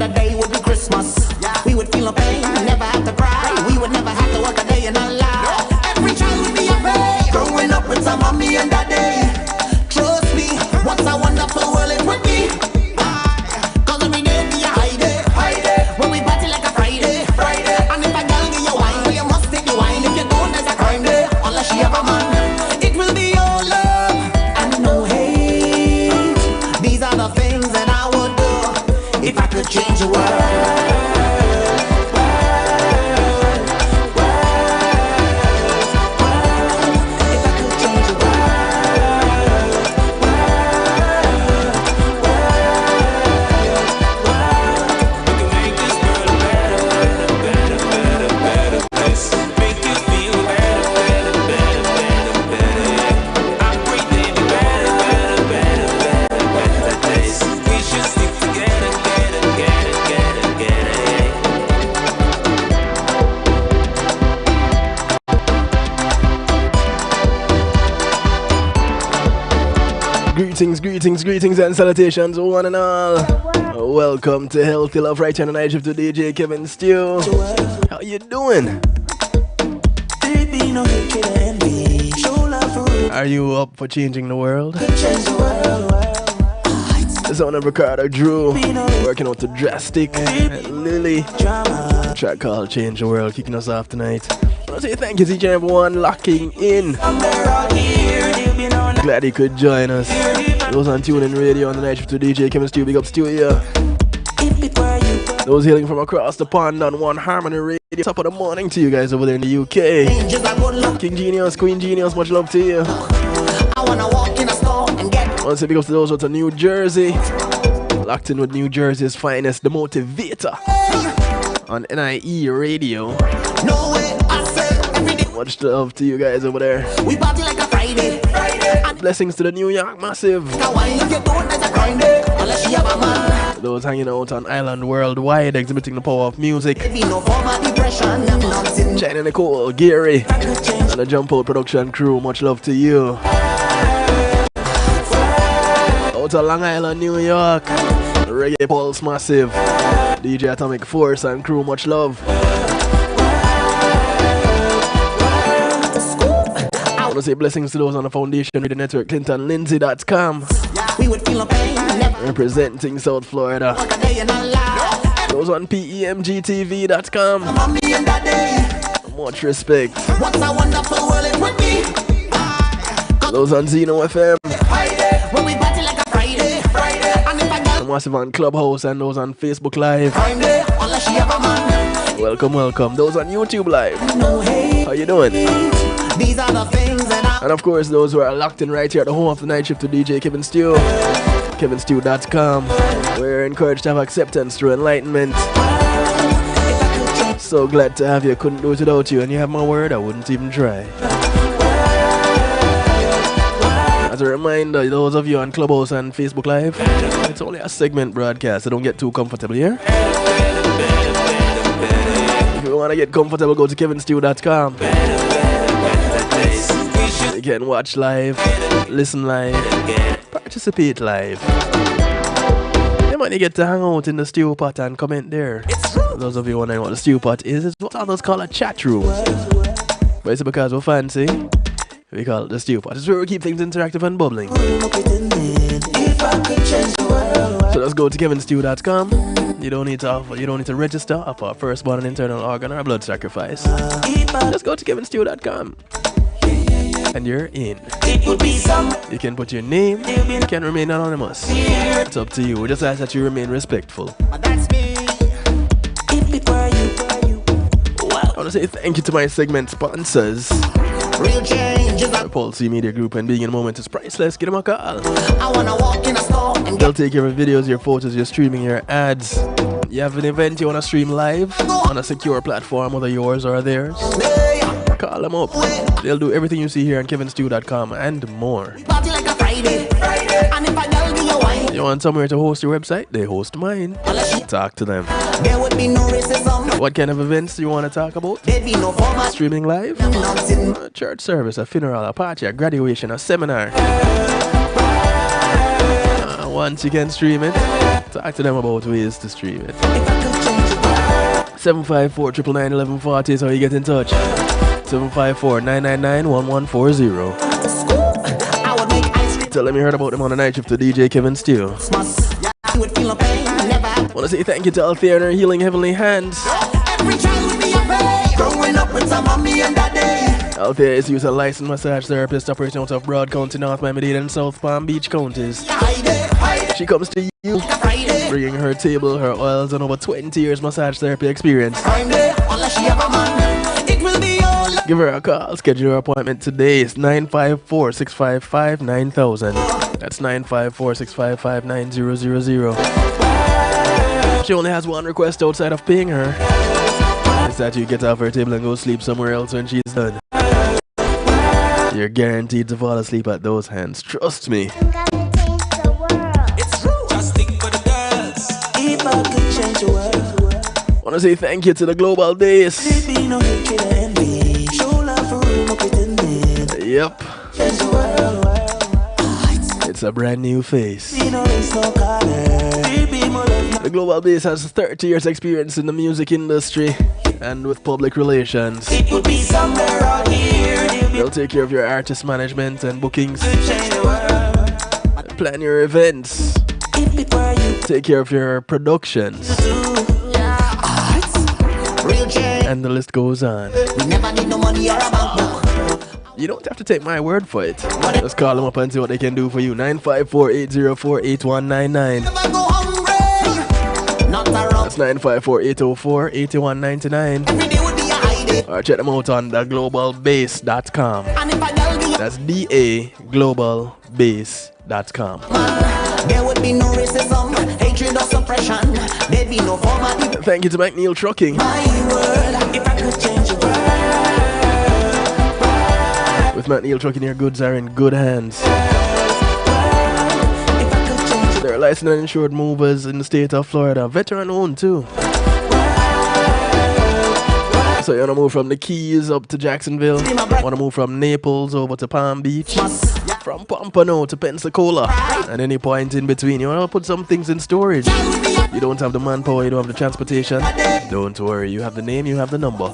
the day would be Christmas. We would feel no pain, never have to cry. We would never have to work a day in our life. Every child would be happy, growing up with some mommy and daddy. Trust me, what a wonderful world it would be. Cause every day be a high day. When we party like a Friday. And if a girl give you wine, well you must take the wine. If you don't, there's a crime day. Unless she have a man, it will be all love and no hate. These are the things that I would do if I could change the world. Greetings and salutations, one and all. Welcome to Healthy Love right here on the night shift to DJ Kevin Stew. How you doing? Are you up for changing the world? The sound of Ricardo Drew, working out to Drastic, and Lily. A track called Change the World, kicking us off tonight. I want to say thank you to each and everyone locking in. Glad you could join us. Those on TuneIn Radio on the night shift to DJ Kevin Stew, big up Stew here. Those hailing from across the pond on One Harmony Radio. Top of the morning to you guys over there in the UK. King Genius, Queen Genius, much love to you. I want to say big up to those out of New Jersey. Locked in with New Jersey's finest, the Motivator. On NIE Radio. Much love to you guys over there. We party like a Friday. Blessings to the New York Massive. Those hanging out on Island Worldwide, exhibiting the power of music. China Nicole, Gary, and the Jump Out production crew, much love to you. Out of Long Island, New York, Reggae Pulse Massive, DJ Atomic Force and crew, much love. I want to say blessings to those on the Foundation Radio Network, ClintonLindsay.com. Representing South Florida. Those on PEMGTV.com. Much respect. Those on Zeno FM. Massive on Clubhouse and those on Facebook Live. Welcome. Those on YouTube Live. How you doing? These are the things that and of course those who are locked in right here at the home of the night shift to DJ Kevin Stew, KevinStew.com. We're encouraged to have acceptance through enlightenment. So glad to have you. Couldn't do it without you, and you have my word, I wouldn't even try. As a reminder, those of you on Clubhouse and Facebook Live, it's only a segment broadcast, so don't get too comfortable here. If you want to get comfortable, go to KevinStew.com. You can watch live, listen live, participate live. You might get to hang out in the stew pot and comment there. Those of you wondering what the stew pot is, it's what others call a chat room. But it's because we're fancy, we call it the stew pot. It's where we keep things interactive and bubbling. So let's go to KevinStew.com. You don't need to register, offer a firstborn, an internal organ, or a blood sacrifice. Just go to KevinStew.com. And you're in. You can put your name, you can remain anonymous. It's up to you. We just ask that you remain respectful. I want to say thank you to my segment sponsors. Real change is a Paul C Media Group, and being in a moment is priceless. Give them a call. I wanna walk in a store and they'll take your videos, your photos, your streaming, your ads. You have an event you wanna stream live on a secure platform, whether yours or theirs. Call them up. They'll do everything you see here on KevinStew.com and more. You want somewhere to host your website? They host mine. Talk to them. What kind of events do you want to talk about? Streaming live? A church service, a funeral, a party, a graduation, a seminar. Once you can stream it Talk to them about ways to stream it. 754-999-1140 is how you get in touch. 754-999-1140. Tell them you heard about them on the night shift to DJ Kevin Steele. Wanna say thank you to Althea and her healing heavenly hands. Althea is used a licensed massage therapist operating out of Broad County, North Miami-Dade and South Palm Beach counties. She comes to you, bringing her table, her oils, and over 20 years massage therapy experience. Give her a call, schedule your appointment today. It's 954-655-9000. That's 954-655-9000. She only has one request outside of paying her. It's that you get off her table and go sleep somewhere else when she's done. You're guaranteed to fall asleep at those hands. Trust me. Wanna say thank you to the Global Bass. Yep. It's a brand new face. The Global Bass has 30 years experience in the music industry and with public relations. They'll take care of your artist management and bookings. Plan your events. Take care of your productions. And the list goes on. You don't have to take my word for it. Just call them up and see what they can do for you. 954-804-8199. That's 954-804-8199. Or check them out on theglobalbase.com. That's DAGlobalbase.com. There would be no racism, hatred or suppression. There'd be no formality. Thank you to McNeil Trucking. My world, if I could change the world. With McNeil Trucking, your goods are in good hands. They're licensed and insured movers in the state of Florida. Veteran owned too. So you want to move from the Keys up to Jacksonville. Want to move from Naples over to Palm Beach. From Pompano to Pensacola. And any point in between. You want to put some things in storage. You don't have the manpower, you don't have the transportation. Don't worry, you have the name, you have the number.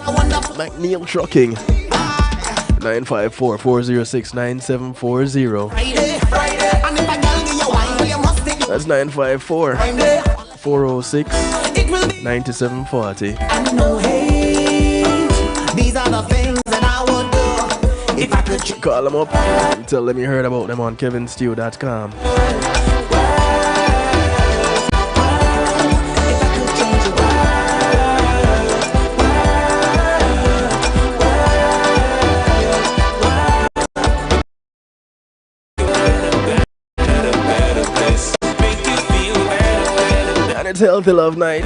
McNeil Trucking. 954-406-9740. That's 954-406-9740. These are the things that I would do if I could. Call them up and tell them you heard about them on kevinstew.com. And it's Healthy Love Night.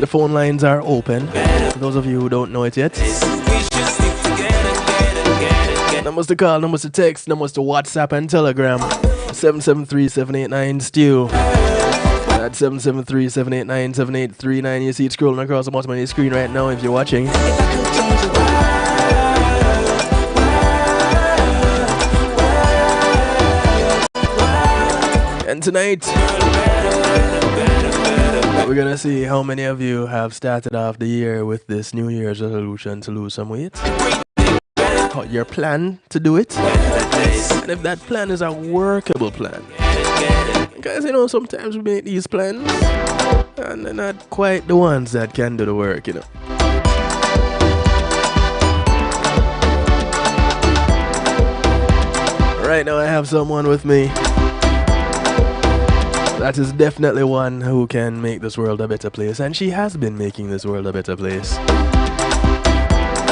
The phone lines are open. For those of you who don't know it yet. Numbers to call, numbers to text, numbers to WhatsApp and Telegram. 773-789-STEW. That's 773-789-7839. You see it scrolling across the bottom of your screen right now if you're watching. And tonight, we're gonna see how many of you have started off the year with this New Year's resolution to lose some weight. Your plan to do it, and if that plan is a workable plan. Guys, you know, sometimes we make these plans and they're not quite the ones that can do the work, you know. Right now I have someone with me that is definitely one who can make this world a better place, and she has been making this world a better place.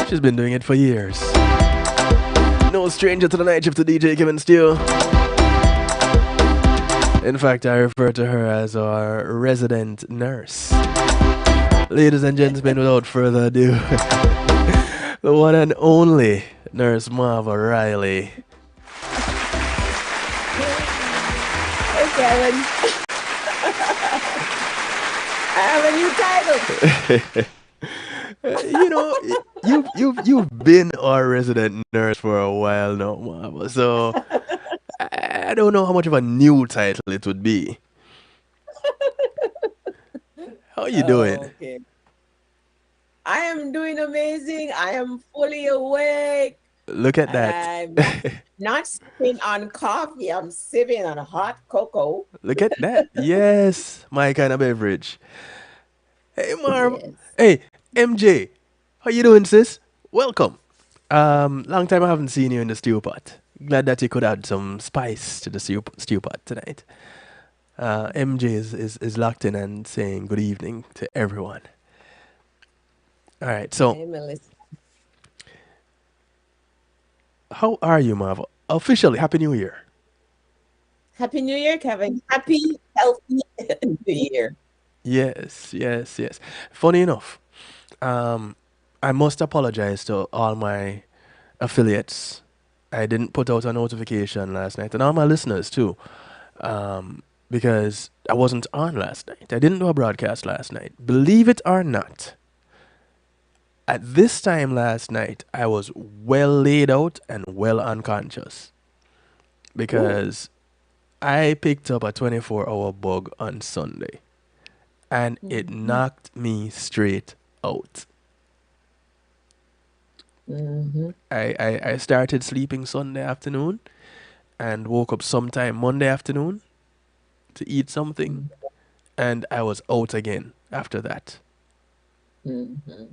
She's been doing it for years. No stranger to the night shift to DJ Kevin Steele. In fact, I refer to her as our resident nurse. Ladies and gentlemen, without further ado, the one and only Nurse Marva Riley. Hey, Kevin. I have a new title. You know, you've been our resident nurse for a while now, Marva. So I don't know how much of a new title it would be. How you doing? Okay. I am doing amazing. I am fully awake Look at and that. I'm not sipping on coffee. I'm sipping on hot cocoa. Look at that. Yes, my kind of beverage. Hey, Marv. Yes. Hey, MJ. How you doing, sis? Welcome. Long time I haven't seen you in the stew pot. Glad that you could add some spice to the stew pot tonight. MJ is locked in and saying good evening to everyone. All right, so Hey, Melissa. how are you, Marv? Officially, Happy New Year. Happy New Year, Kevin. Happy, healthy New Year. Yes, yes, yes. Funny enough, um, I must apologize to all my affiliates. I didn't put out a notification last night, and all my listeners too, because I wasn't on last night. I didn't do a broadcast last night. Believe it or not, at this time last night, I was well laid out and well unconscious Ooh. because I picked up a 24-hour bug on Sunday, and it Mm-hmm. knocked me straight out. Mm-hmm. I started sleeping Sunday afternoon and woke up sometime Monday afternoon to eat something, and I was out again after that. Mm-hmm.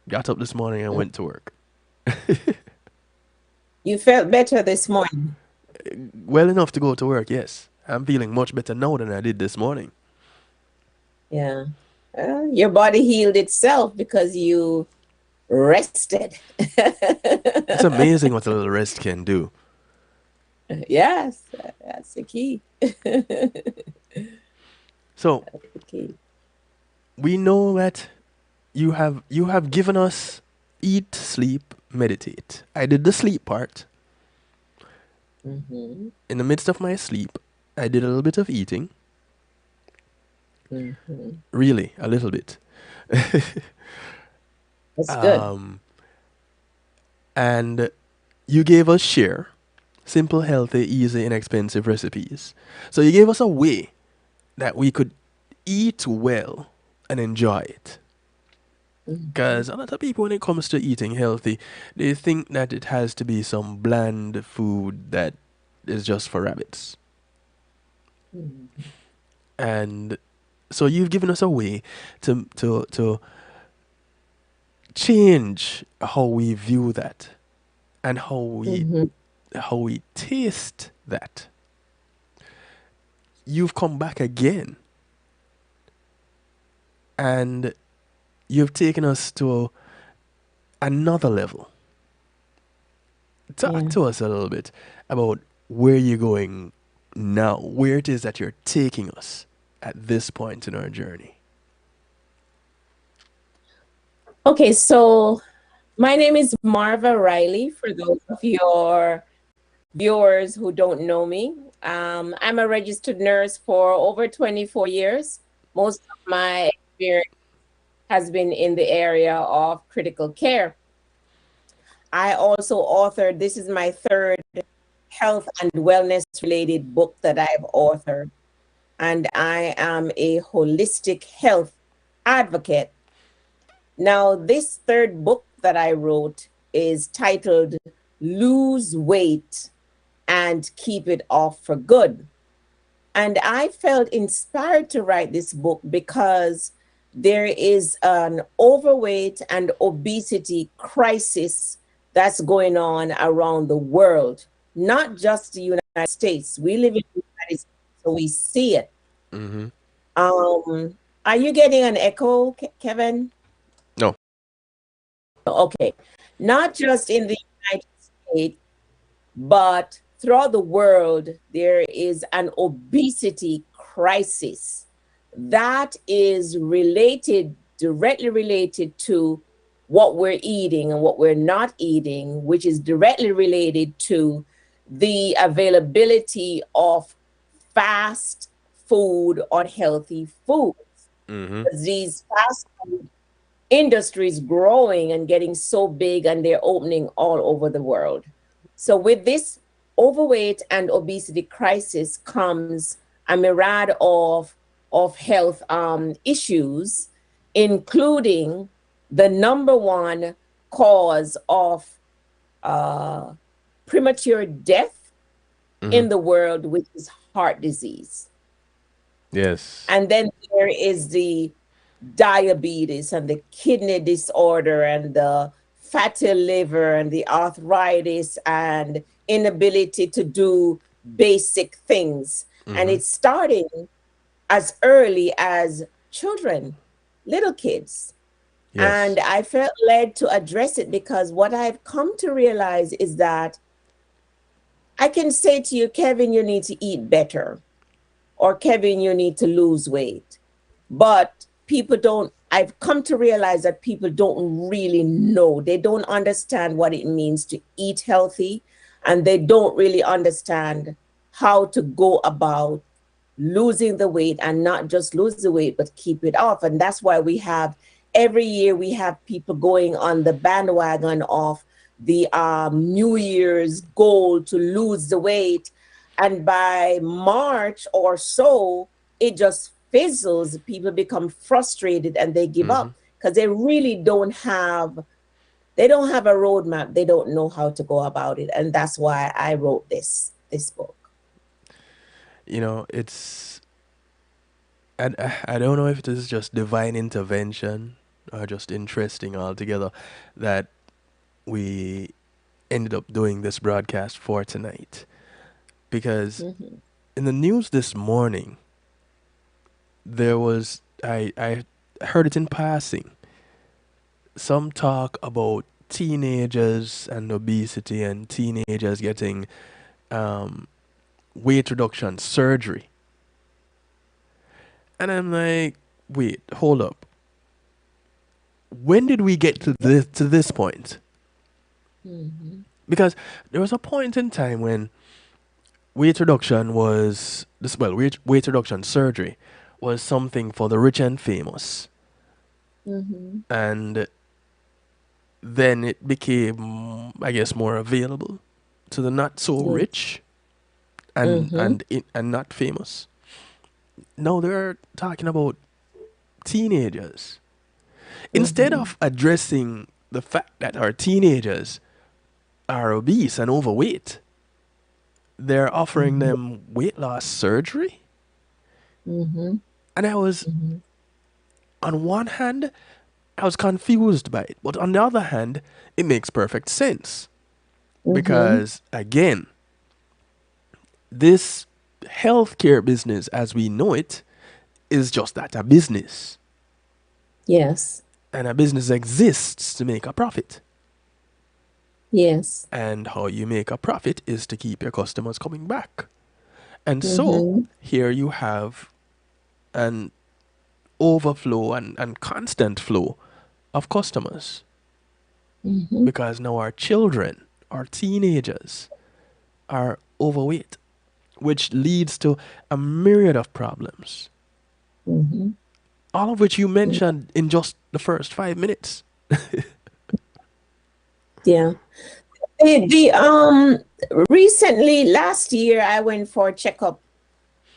Got up this morning and went to work. You felt better this morning. Well enough to go to work, yes. I'm feeling much better now than I did this morning. Yeah. Your body healed itself because you rested. It's amazing what a little rest can do. Yes, that's the key. So The key. we know that you have given us eat, sleep, meditate. I did the sleep part. Mm-hmm. In the midst of my sleep, I did a little bit of eating. Mm-hmm. Really, a little bit. That's good. um, and you gave us share simple, healthy, easy, inexpensive recipes. So you gave us a way that we could eat well and enjoy it. Mm-hmm. Because a lot of people, when it comes to eating healthy, they think that it has to be some bland food that is just for rabbits. Mm-hmm. And so you've given us a way to change how we view that and Mm-hmm. how we taste that. You've come back again and you've taken us to another level. Talk Yeah. to us a little bit about where you're going now, where it is that you're taking us at this point in our journey. Okay, so my name is Marva Riley. For those of your viewers who don't know me, I'm a registered nurse for over 24 years. Most of my experience has been in the area of critical care. I also authored, this is my third health and wellness related book that I've authored. And I am a holistic health advocate. Now, this third book that I wrote is titled Lose Weight and Keep It Off for Good. And I felt inspired to write this book because there is an overweight and obesity crisis that's going on around the world, not just the United States. We live in the United States, so we see it. Mm-hmm. Um, are you getting an echo, Kevin? No. Okay. Not just in the United States, but throughout the world, there is an obesity crisis that is related, directly related to what we're eating and what we're not eating, which is directly related to the availability of fast food or healthy food. Mm-hmm. These fast food industries growing and getting so big and they're opening all over the world. So with this overweight and obesity crisis comes a myriad of of health issues, including the number one cause of uh, premature death Mm-hmm. in the world, which is heart disease. Yes. And then there is the diabetes and the kidney disorder and the fatty liver and the arthritis and inability to do basic things. And Mm-hmm. it's starting as early as children, little kids. Yes. And I felt led to address it because what I've come to realize is that I can say to you, Kevin, you need to eat better, or Kevin, you need to lose weight. But people don't, I've come to realize that people don't really know. They don't understand what it means to eat healthy, and they don't really understand how to go about losing the weight, and not just lose the weight, but keep it off. And that's why we have every year we have people going on the bandwagon of the New Year's goal to lose the weight. And by March or so, it just fizzles. People become frustrated and they give Mm-hmm. up because they don't have a roadmap. They don't know how to go about it. And that's why I wrote this book. It's I don't know if it is just divine intervention or just interesting altogether that we ended up doing this broadcast for tonight. Because Mm-hmm. in the news this morning, there was I heard it in passing. Some talk about teenagers and obesity and teenagers getting um, weight reduction surgery. And I'm like, wait, hold up. When did we get to this point? Mm-hmm. Because there was a point in time when weight reduction was this well weight reduction surgery was something for the rich and famous, Mm-hmm. and then it became, I guess, more available to the not so Yeah. rich and Mm-hmm. and not famous. Now they're talking about teenagers. Instead Mm-hmm. of addressing the fact that our teenagers are obese and overweight, they're offering Mm-hmm. them weight loss surgery. Mm-hmm. And I was, Mm-hmm. on one hand, I was confused by it. But on the other hand, it makes perfect sense. Mm-hmm. Because, again, this healthcare business as we know it is just that, a business. Yes. And a business exists to make a profit. Yes. And how you make a profit is to keep your customers coming back. And so, Mm-hmm. here you have an overflow and constant flow of customers. Mm-hmm. Because now our children, our teenagers, are overweight, which leads to a myriad of problems. Mm-hmm. All of which you mentioned in just the first 5 minutes. Yeah. The recently last year I went for a checkup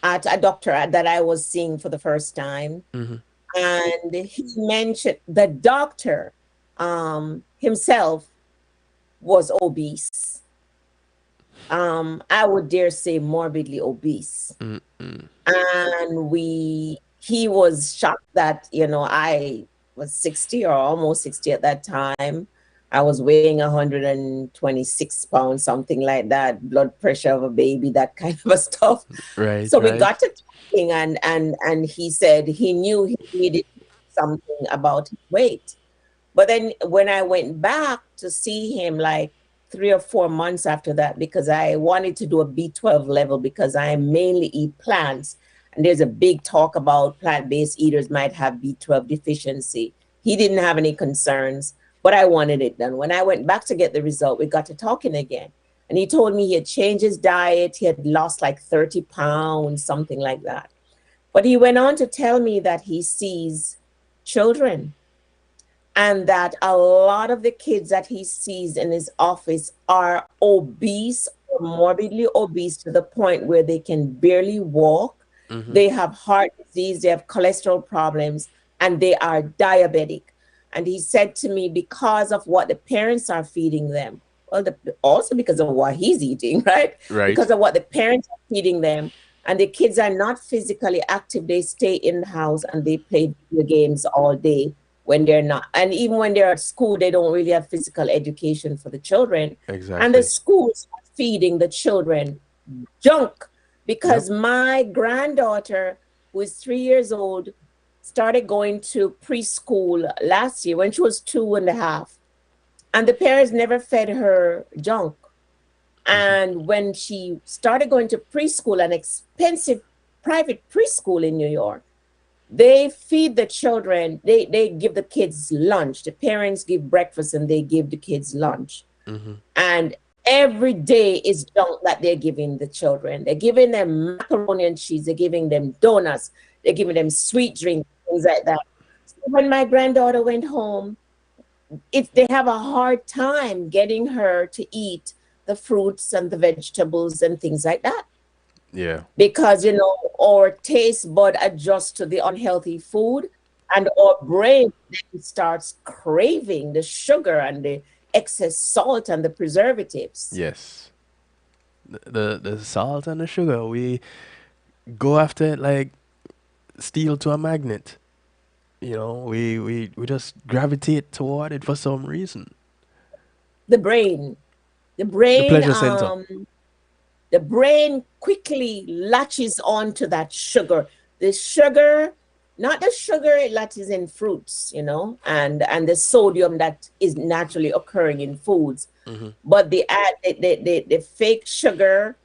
at a doctor that I was seeing for the first time. Mm-hmm. And he mentioned the doctor himself was obese. I would dare say morbidly obese. Mm-mm. And he was shocked that, I was 60 or almost 60 at that time. I was weighing 126 pounds, something like that, blood pressure of a baby, that kind of a stuff. Right, So we right. got to talking, and he said he knew he needed something about his weight. But then when I went back to see him, like 3 or 4 months after that, because I wanted to do a B12 level, because I mainly eat plants. And there's a big talk about plant-based eaters might have B12 deficiency. He didn't have any concerns, but I wanted it done. When I went back to get the result, we got to talking again. And he told me he had changed his diet. He had lost like 30 pounds, something like that. But he went on to tell me that he sees children, and that a lot of the kids that he sees in his office are obese or morbidly obese to the point where they can barely walk. They have heart disease, they have cholesterol problems, and they are diabetic. And he said to me, because of what the parents are feeding them, well, also because of what he's eating, right? Right. Because of what the parents are feeding them, and the kids are not physically active. They stay in the house and they play video games all day when they're not. And even when they're at school, they don't really have physical education for the children. And the Exactly. schools are feeding the children junk Yep. because my granddaughter, who is 3 years old, started going to preschool last year when she was 2.5. And the parents never fed her junk. And when she started going to preschool, an expensive private preschool in New York, they feed the children, they give the kids lunch. The parents give breakfast and they give the kids lunch. And every day is junk that they're giving the children. They're giving them macaroni and cheese, they're giving them donuts, they're giving them sweet drinks, things like that. So when my granddaughter went home, they have a hard time getting her to eat the fruits and the vegetables and things like that Yeah. because our taste bud adjusts to the unhealthy food, and our brain then starts craving the sugar and the excess salt and the preservatives. Yes. The salt and the sugar, we go after it like steel to a magnet. We just gravitate toward it for some reason. The brain, the The brain, pleasure center. the brain quickly latches onto that sugar. The sugar, not the sugar that is in fruits, and the sodium that is naturally occurring in foods, but the fake sugar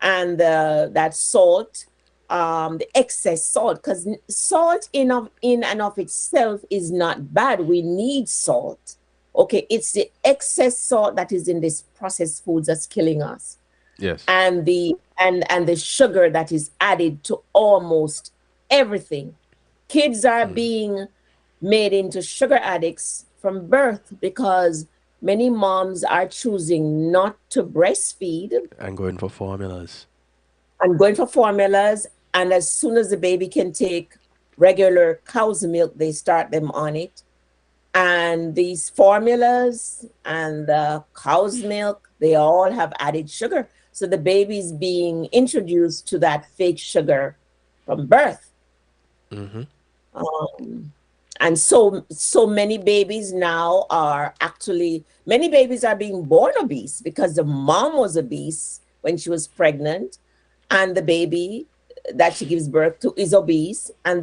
and that salt, the excess salt, because salt in and of itself is not bad. We need salt. Okay, it's the excess salt that is in these processed foods that's killing us, Yes. and the sugar that is added to almost everything. Kids are being made into sugar addicts from birth because many moms are choosing not to breastfeed And going for formulas. and going for formulas. And as soon as the baby can take regular cow's milk, they start them on it. And these formulas and the cow's milk, they all have added sugar. So the baby's being introduced to that fake sugar from birth. And so many babies now are actually, many babies are being born obese because the mom was obese when she was pregnant, and the baby that she gives birth to is obese, and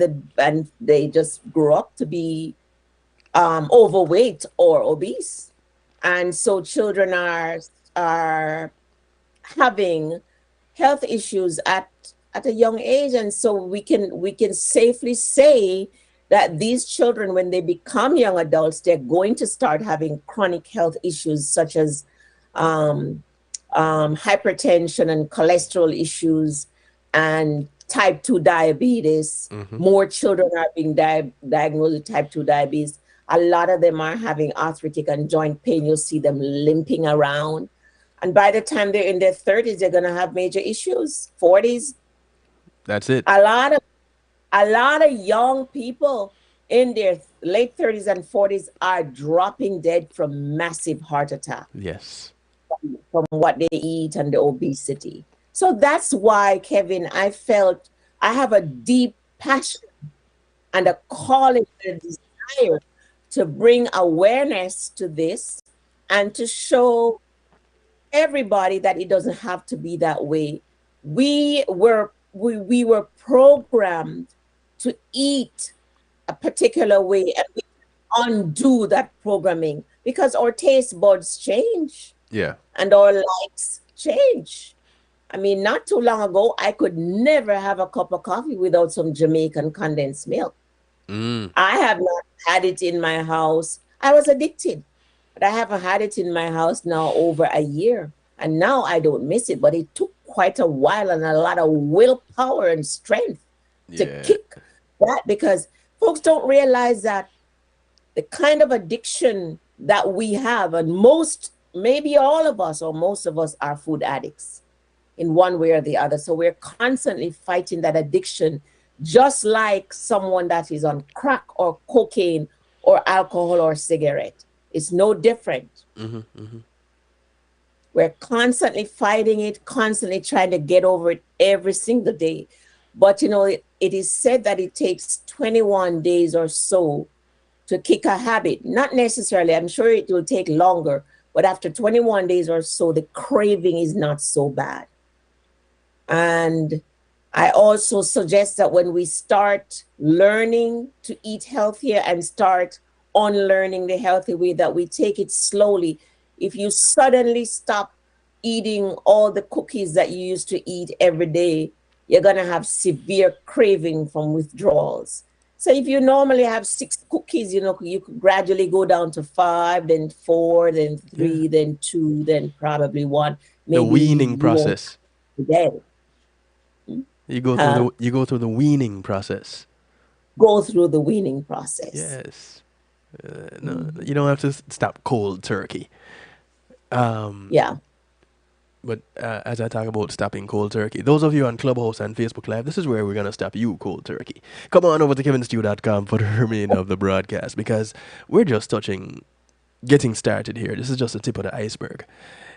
they just grow up to be overweight or obese. And so children are having health issues at a young age. And so we can safely say that these children, when they become young adults, they're going to start having chronic health issues such as hypertension and cholesterol issues and type 2 diabetes. More children are being diagnosed with type 2 diabetes. A lot of them are having arthritic and joint pain. You'll see them limping around. And by the time they're in their 30s, they're going to have major issues. 40s. That's it. A lot of young people in their late 30s and 40s are dropping dead from massive heart attack Yes. from what they eat and the obesity. So that's why, Kevin, I felt I have a deep passion and a calling and a desire to bring awareness to this and to show everybody that it doesn't have to be that way. We were programmed to eat a particular way, and we undo that programming because our taste buds change Yeah. and our likes change. I mean, not too long ago, I could never have a cup of coffee without some Jamaican condensed milk. I have not had it in my house. I was addicted, but I haven't had it in my house now over a year. And now I don't miss it, but it took quite a while and a lot of willpower and strength to Yeah. kick that, because folks don't realize that the kind of addiction that we have, and most, maybe all of us or most of us, are food addicts. in one way or the other. So we're constantly fighting that addiction, just like someone that is on crack or cocaine or alcohol or cigarette. It's no different. We're constantly fighting it, constantly trying to get over it every single day. But it is said that it takes 21 days or so to kick a habit. Not necessarily, I'm sure it will take longer, but after 21 days or so, the craving is not so bad. And I also suggest that when we start learning to eat healthier and start unlearning the healthy way, that we take it slowly. If you suddenly stop eating all the cookies that you used to eat every day, you're going to have severe craving from withdrawals. So if you normally have 6 cookies, you could gradually go down to 5, then 4, then 3, then 2, then probably 1. Maybe the weaning process. Today. You go through the weaning process. Go through the weaning process. Yes. No, you don't have to stop cold turkey. Yeah. But as I talk about stopping cold turkey, those of you on Clubhouse and Facebook Live, this is where we're going to stop you cold turkey. Come on over to kevinstew.com for the remainder of the broadcast, because we're just getting started here. This is just the tip of the iceberg.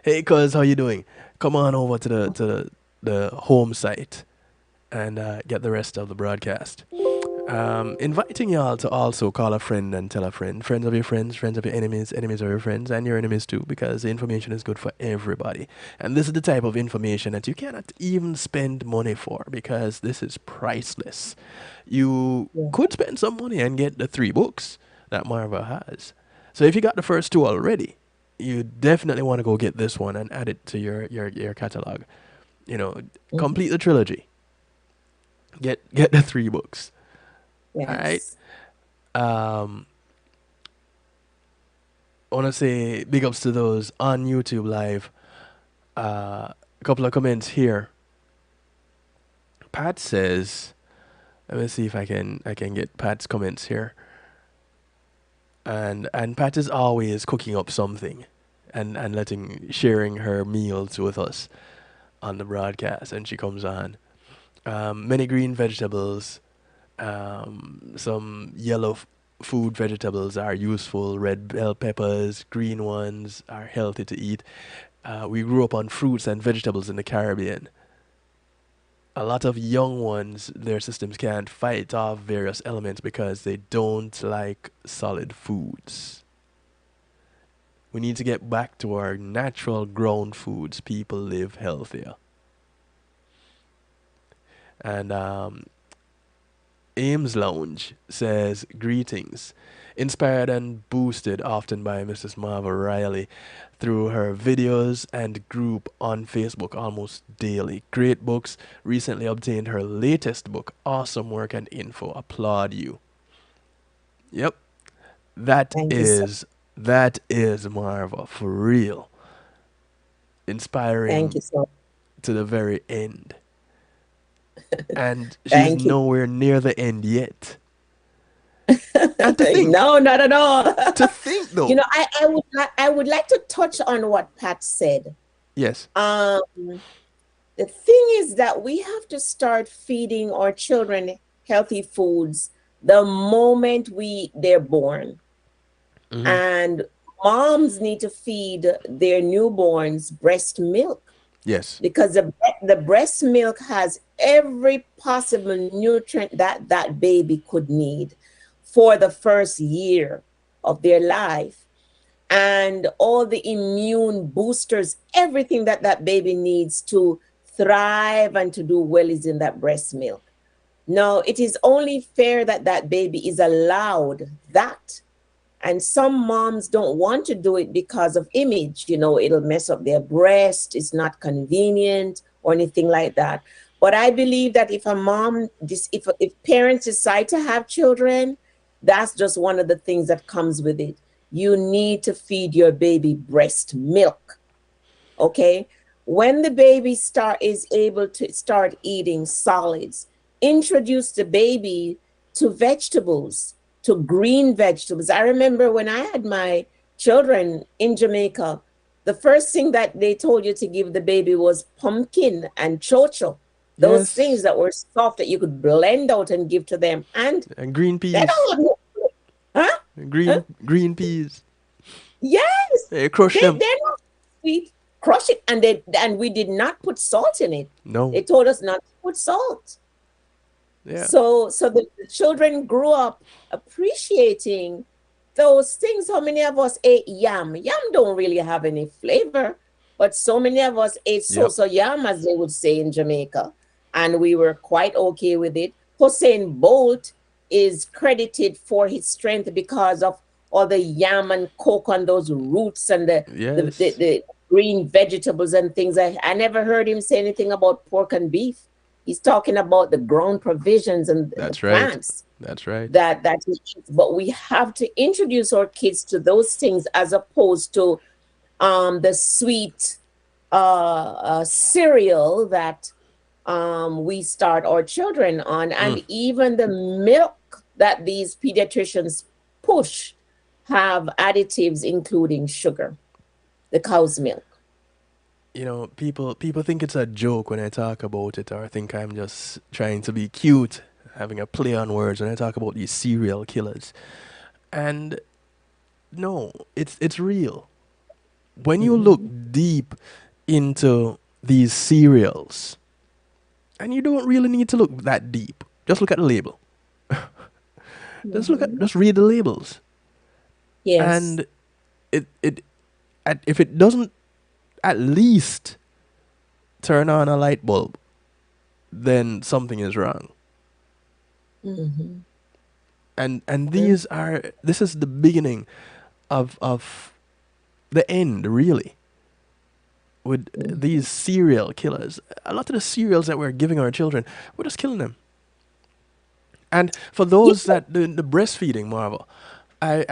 Hey, cuz, how you doing? Come on over to the home site and get the rest of the broadcast. Inviting y'all to also call a friend and tell a friend. Friends of your friends, friends of your enemies, enemies of your friends, and your enemies too, because the information is good for everybody. And this is the type of information that you cannot even spend money for, because this is priceless. You could spend some money and get the 3 books that Marva has. So if you got the first 2 already, you definitely want to go get this one and add it to your catalog. Complete the trilogy. Get the 3 books. Yes. All right. I want to say big ups to those on YouTube Live. A couple of comments here. Pat says, let me see if I can get Pat's comments here. And Pat is always cooking up something and sharing her meals with us on the broadcast, and she comes on. Many green vegetables. Some yellow food vegetables are useful. Red bell peppers, green ones are healthy to eat. We grew up on fruits and vegetables in the Caribbean. A lot of young ones, their systems can't fight off various elements because they don't like solid foods. We need to get back to our natural grown foods. People live healthier. And Ames Lounge says, greetings. Inspired and boosted often by Mrs. Marva Riley through her videos and group on Facebook almost daily. Great books. Recently obtained her latest book. Awesome work and info. Applaud you. Yep. That is Marva, for real. Inspiring. Thank you so much. To the very end. And she's nowhere near the end yet. And to think, no, not at all. To think, though. I would like to touch on what Pat said. Yes. The thing is that we have to start feeding our children healthy foods the moment they're born. Mm-hmm. And moms need to feed their newborns breast milk. Yes. Because the breast milk has every possible nutrient that baby could need for the first year of their life. And all the immune boosters, everything that baby needs to thrive and to do well is in that breast milk. Now, it is only fair that baby is allowed that. And some moms don't want to do it because of image. It'll mess up their breast. It's not convenient or anything like that. But I believe that if parents decide to have children, that's just one of the things that comes with it. You need to feed your baby breast milk. Okay? When the baby is able to start eating solids, introduce the baby to vegetables, to green vegetables. I remember when I had my children in Jamaica, the first thing that they told you to give the baby was pumpkin and chocho. Those things Yes. that were soft that you could blend out and give to them. And And green they peas. don't have no, huh? Huh? Green peas. Yes. Hey, crush them. They're not sweet. Crush it. And we did not put salt in it. No. They told us not to put salt. Yeah. So the children grew up appreciating those things. How many of us ate yam? Yam don't really have any flavor, but so many of us ate Yep. so yam, as they would say in Jamaica, and we were quite okay with it. Hussein Bolt is credited for his strength because of all the yam and coke on those roots and Yes. the green vegetables and things. I never heard him say anything about pork and beef. He's talking about the grown provisions and the That's right. plants That's right. that he eats. But we have to introduce our kids to those things as opposed to the sweet cereal that we start our children on, and even the milk that these pediatricians push have additives, including sugar, the cow's milk. You know, people think it's a joke when I talk about it, or think I'm just trying to be cute, having a play on words when I talk about these serial killers. And no, it's real. When you look deep into these cereals, and you don't really need to look that deep. Just look at the label. Just read the labels. Yes. And it if it doesn't at least turn on a light bulb, then something is wrong. And this is the beginning of the end, really, with these serial killers. A lot of the cereals that we're giving our children, we're just killing them. And for those that the breastfeeding, Marvel, I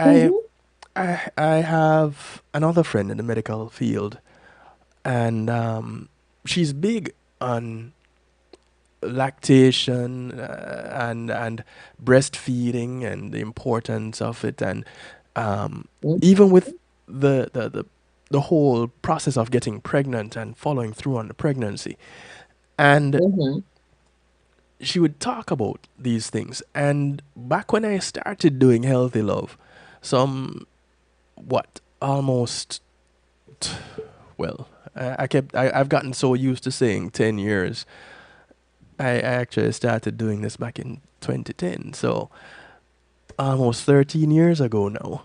have another friend in the medical field, and she's big on lactation and breastfeeding and the importance of it, and even with the whole process of getting pregnant and following through on the pregnancy. And she would talk about these things. And back when I started doing Healthy Love, some almost, well, I've gotten so used to saying 10 years. I actually started doing this back in 2010, so almost 13 years ago now.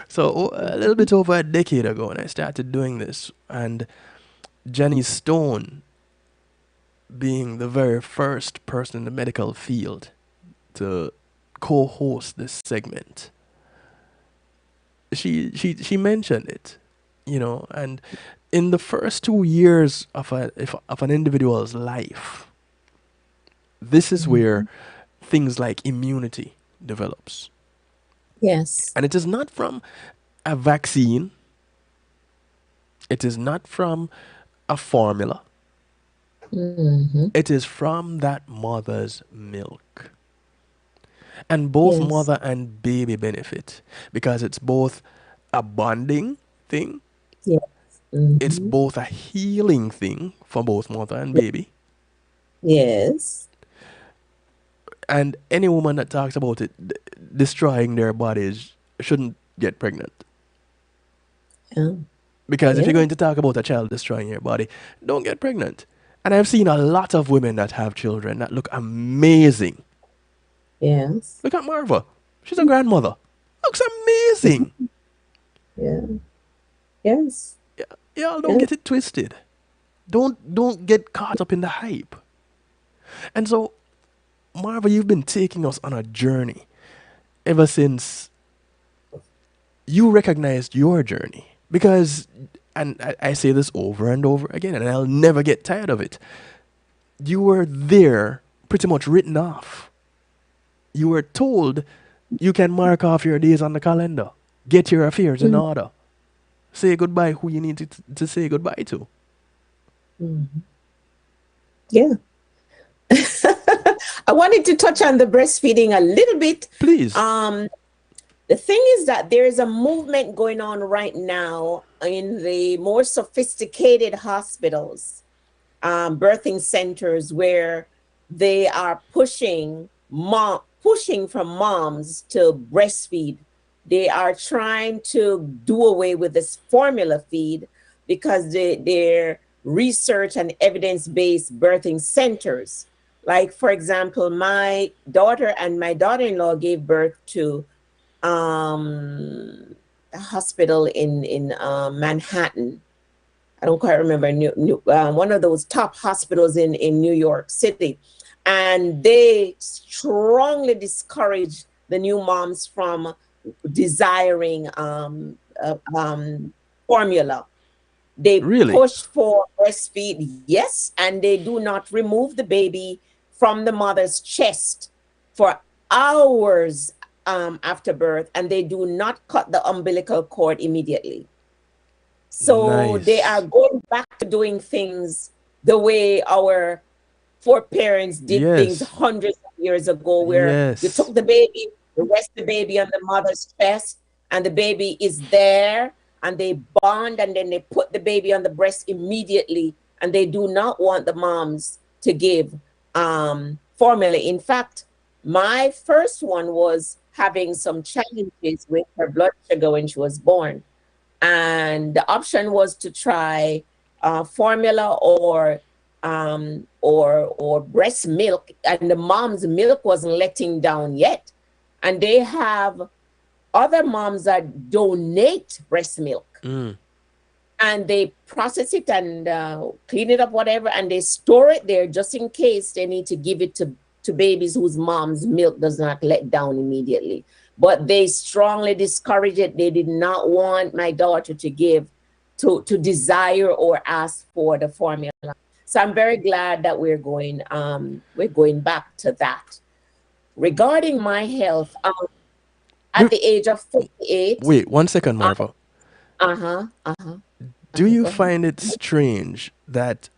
So a little bit over a decade ago, when I started doing this, and Jenny Stone being the very first person in the medical field to co-host this segment, she mentioned it, and in the first 2 years of an individual's life, this is where things like immunity develops. Yes. And it is not from a vaccine. It is not from a formula. It is from that mother's milk. And both Yes. mother and baby benefit, because it's both a bonding thing, Yes. it's both a healing thing for both mother and baby. Yes. And any woman that talks about it destroying their bodies shouldn't get pregnant. Yeah. Because if you're Yeah. going to talk about a child destroying your body, don't get pregnant. And I've seen a lot of women that have children that look amazing. Yes. Look at Marva. She's a grandmother. Looks amazing. Yeah. Yes. Y'all don't get it twisted. Don't get caught up in the hype. And so, Marva, you've been taking us on a journey ever since you recognized your journey. Because, and I say this over and over again, and I'll never get tired of it, you were there pretty much written off. You were told you can mark off your days on the calendar, get your affairs in order, say goodbye who you need to say goodbye to. Yeah. I wanted to touch on the breastfeeding a little bit. Please. The The thing is that there is a movement going on right now in the more sophisticated hospitals, birthing centers, where they are pushing from moms to breastfeed. They are trying to do away with this formula feed because they're research and evidence-based birthing centers. Like, for example, my daughter and my daughter-in-law gave birth to a hospital in Manhattan. I don't quite remember, one of those top hospitals in New York City. And they strongly discourage the new moms from desiring formula. They Really? push for breastfeed, yes, and they do not remove the baby from the mother's chest for hours after birth, and they do not cut the umbilical cord immediately. So they Nice. are going back to doing things the way our foreparents did things Yes. hundreds of years ago, where you Yes. took the baby, you rest the baby on the mother's chest, and the baby is there, and they bond, and then they put the baby on the breast immediately, and they do not want the moms to give formula. In fact, my first one was having some challenges with her blood sugar when she was born, and the option was to try formula or breast milk, and the mom's milk wasn't letting down yet. And they have other moms that donate breast milk, and they process it and clean it up, whatever, and they store it there just in case they need to give it to babies whose mom's milk does not let down immediately. But they strongly discourage it. They did not want my daughter to give, to desire or ask for the formula. So I'm very glad that we're going back to that. Regarding my health, at the age of 58. Wait, 1 second, Marva. Uh-huh. Uh-huh. Do you Go ahead. find it strange that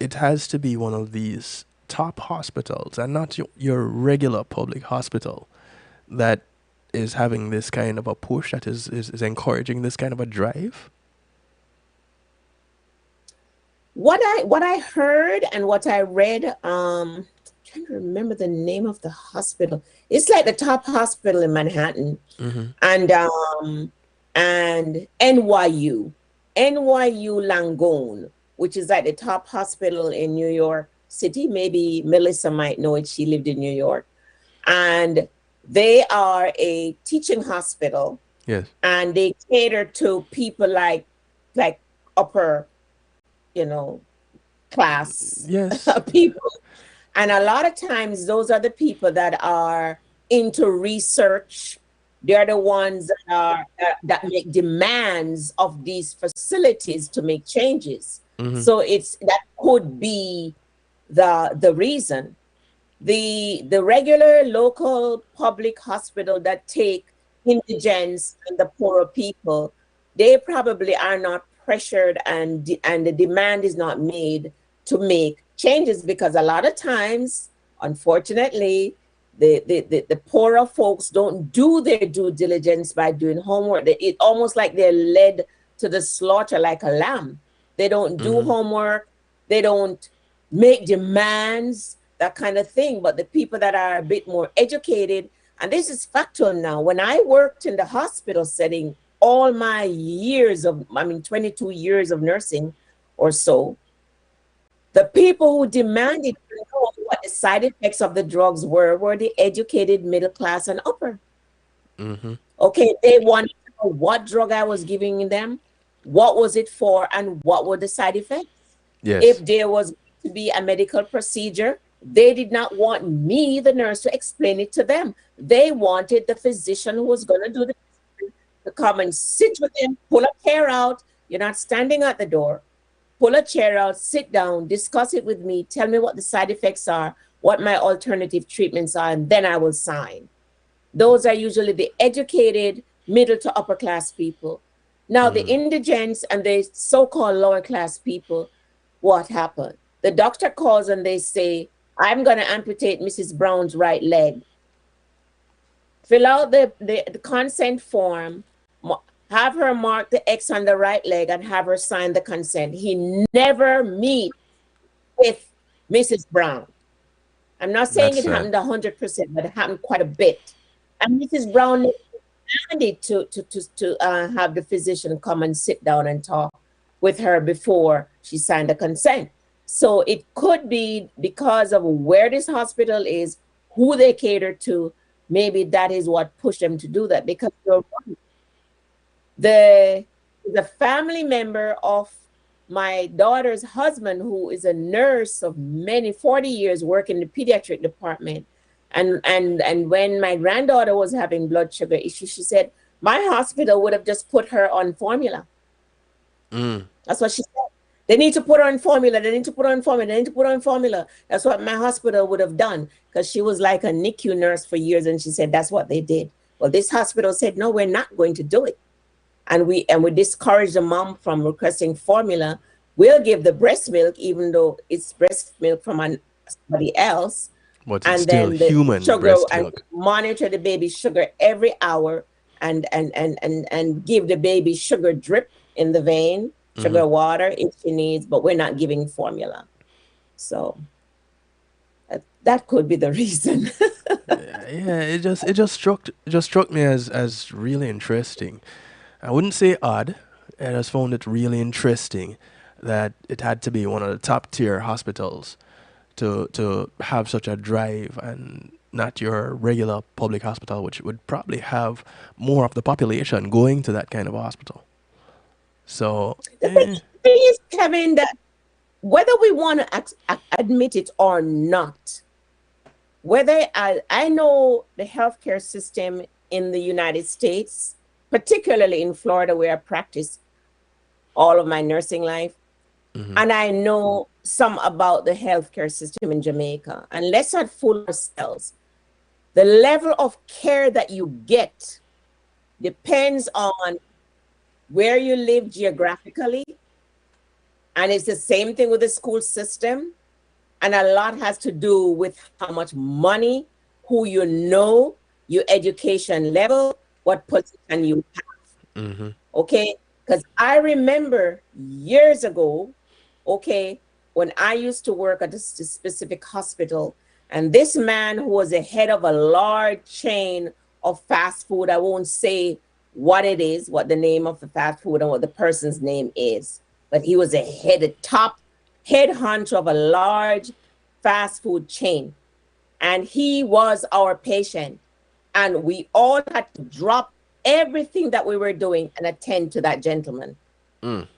it has to be one of these top hospitals and not your regular public hospital that is having this kind of a push, that is encouraging this kind of a drive? What I heard and what I read, trying to remember the name of the hospital. It's like the top hospital in Manhattan, and NYU Langone, which is like the top hospital in New York City. Maybe Melissa might know it. She lived in New York. And they are a teaching hospital, Yes. and they cater to people like upper, class Yes. people. And a lot of times those are the people that are into research. They're the ones that make demands of these facilities to make changes. So that could be the reason. The regular local public hospital that take indigents and the poorer people, they probably are not pressured, and the demand is not made to make changes, because a lot of times, unfortunately, the poorer folks don't do their due diligence by doing homework. It's almost like they're led to the slaughter like a lamb. They don't do homework. They don't make demands, that kind of thing. But the people that are a bit more educated, and this is factual now, when I worked in the hospital setting, all my 22 years of nursing or so, the people who demanded to know what the side effects of the drugs were the educated, middle class, and upper. Okay, they wanted to know what drug I was giving them, what was it for, and what were the side effects. Yes. If there was to be a medical procedure, they did not want me, the nurse, to explain it to them. They wanted the physician who was going to do the to come and sit with them, pull a chair out. You're not standing at the door. Pull a chair out, sit down, discuss it with me, tell me what the side effects are, what my alternative treatments are, and then I will sign. Those are usually the educated middle to upper class people. Now, the indigents and the so-called lower class people, what happened? The doctor calls and they say, I'm going to amputate Mrs. Brown's right leg. fill out the consent form, have her mark the X on the right leg, and have her sign the consent. He never meet with Mrs. Brown. I'm not saying it happened 100%, but it happened quite a bit. And Mrs. Brown demanded to have the physician come and sit down and talk with her before she signed the consent. So it could be because of where this hospital is, who they cater to. Maybe that is what pushed them to do that, because the family member of my daughter's husband, who is a nurse of 40 years, working in the pediatric department. And when my granddaughter was having blood sugar issues, she said, my hospital would have just put her on formula. That's what she said. They need to put her on formula. They need to put her on formula. They need to put her on formula. That's what my hospital would have done, because she was like a NICU nurse for years. And she said, that's what they did. Well, this hospital said, no, we're not going to do it. And we discouraged the mom from requesting formula. We'll give the breast milk, even though it's breast milk from somebody else. But it's still human sugar, breast and milk. monitor the baby's sugar every hour, and give the baby sugar drip in the vein, sugar water if she needs, but we're not giving formula. So that could be the reason. Yeah, it just struck me as really interesting. I wouldn't say odd. I just found it really interesting that it had to be one of the top tier hospitals to have such a drive, and not your regular public hospital, which would probably have more of the population going to that kind of hospital. So The thing is, Kevin, that whether we want to admit it or not, whether I know the healthcare system in the United States, particularly in Florida, where I practice all of my nursing life, and I know some about the healthcare system in Jamaica. And let's not fool ourselves. The level of care that you get depends on where you live geographically. And it's the same thing with the school system. And a lot has to do with how much money, who you know, your education level, what position you have. Okay? Because I remember years ago, okay, when I used to work at a specific hospital, and this man who was the head of a large chain of fast food, I won't say what it is, what the name of the fast food and what the person's name is, but he was the top head honcho of a large fast food chain. And he was our patient. And we all had to drop everything that we were doing and attend to that gentleman.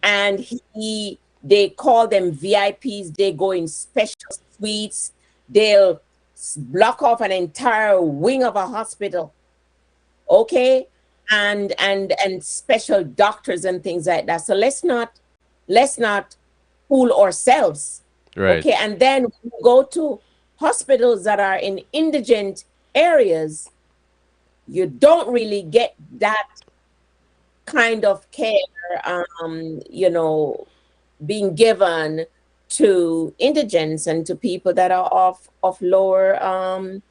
And they call them VIPs. They go in special suites. They'll block off an entire wing of a hospital. Okay? And special doctors and things like that. So let's not fool ourselves. Right. Okay. And then we go to hospitals that are in indigent areas. You don't really get that kind of care, being given to indigents and to people that are of lower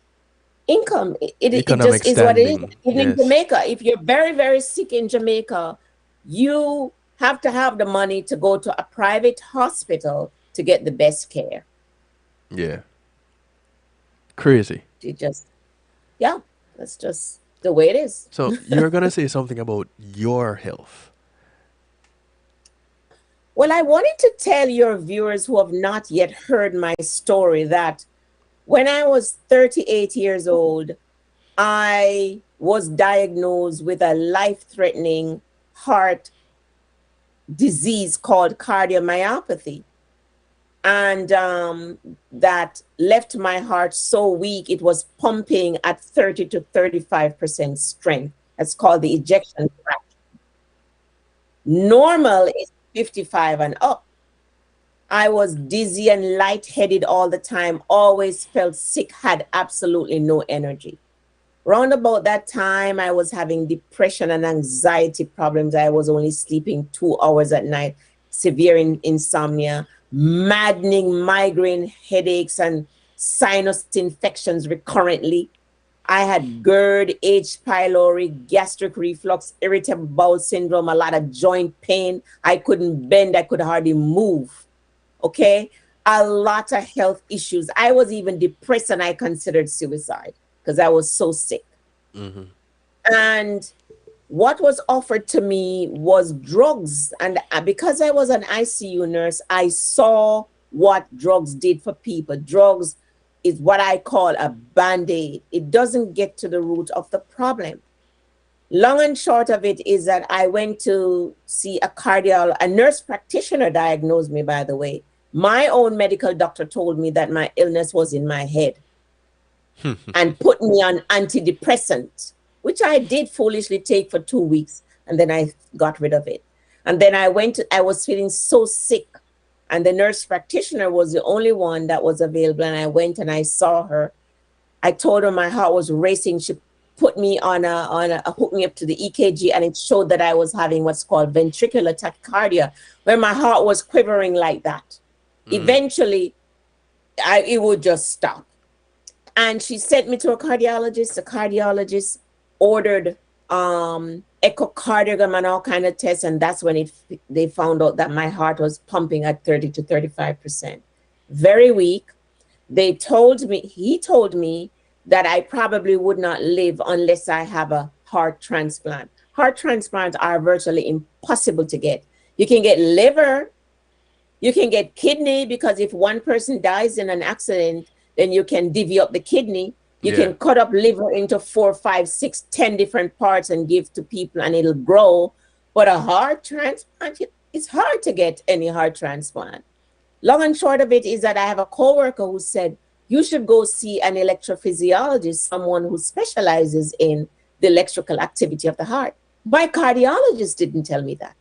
income. It just is what it is. In Jamaica, if you're very, very sick in Jamaica, you have to have the money to go to a private hospital to get the best care. Yeah. Crazy. That's just the way it is. So you're going to say something about your health. Well, I wanted to tell your viewers who have not yet heard my story that when I was 38 years old, I was diagnosed with a life-threatening heart disease called cardiomyopathy. And that left my heart so weak, it was pumping at 30 to 35% strength. That's called the ejection fraction. Normal is 55 and up. I was dizzy and lightheaded all the time, always felt sick, had absolutely no energy. Round about that time, I was having depression and anxiety problems. I was only sleeping 2 hours at night, severe insomnia, maddening migraine headaches and sinus infections recurrently. I had GERD, H. pylori, gastric reflux, irritable bowel syndrome, a lot of joint pain. I couldn't bend, I could hardly move. Okay? A lot of health issues. I was even depressed and I considered suicide because I was so sick. Mm-hmm. And what was offered to me was drugs. And because I was an ICU nurse, I saw what drugs did for people. Drugs is what I call a band-aid. It doesn't get to the root of the problem. Long and short of it is that I went to see a nurse practitioner diagnosed me, by the way. My own medical doctor told me that my illness was in my head and put me on antidepressant, which I did foolishly take for 2 weeks, and then I got rid of it. And then I was feeling so sick, and the nurse practitioner was the only one that was available, and I went and I saw her. I told her my heart was racing. She put me hooked me up to the EKG, and it showed that I was having what's called ventricular tachycardia, where my heart was quivering like that. Eventually, it would just stop. And she sent me to a cardiologist. The cardiologist ordered echocardiogram and all kind of tests, and that's when they found out that my heart was pumping at 30 to 35%. Very weak. He told me that I probably would not live unless I have a heart transplant. Heart transplants are virtually impossible to get. You can get liver, you can get kidney, because if one person dies in an accident, then you can divvy up the kidney. You can cut up liver into 4, 5, 6, 10 different parts and give to people, and it'll grow. But a heart transplant, it's hard to get any heart transplant. Long and short of it is that I have a coworker who said, you should go see an electrophysiologist, someone who specializes in the electrical activity of the heart. My cardiologist didn't tell me that.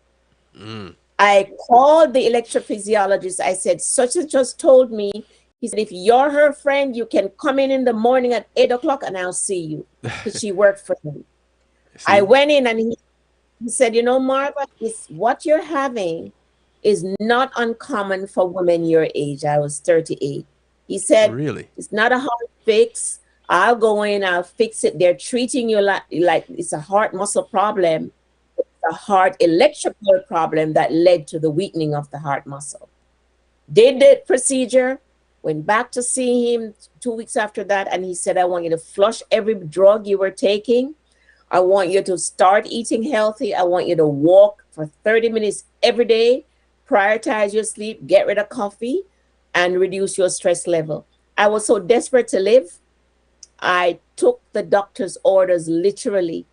I called the electrophysiologist. I said, such and just told me. He said, if you're her friend, you can come in the morning at 8 o'clock and I'll see you. Because she worked for me. I went in and he said, you know, Marva, what you're having is not uncommon for women your age. I was 38. He said, really? It's not a heart fix. I'll go in, I'll fix it. They're treating you like it's a heart muscle problem. It's a heart electrical problem that led to the weakening of the heart muscle. Did the procedure, went back to see him 2 weeks after that, and he said, I want you to flush every drug you were taking. I want you to start eating healthy. I want you to walk for 30 minutes every day, prioritize your sleep, get rid of coffee, and reduce your stress level. I was so desperate to live, I took the doctor's orders literally,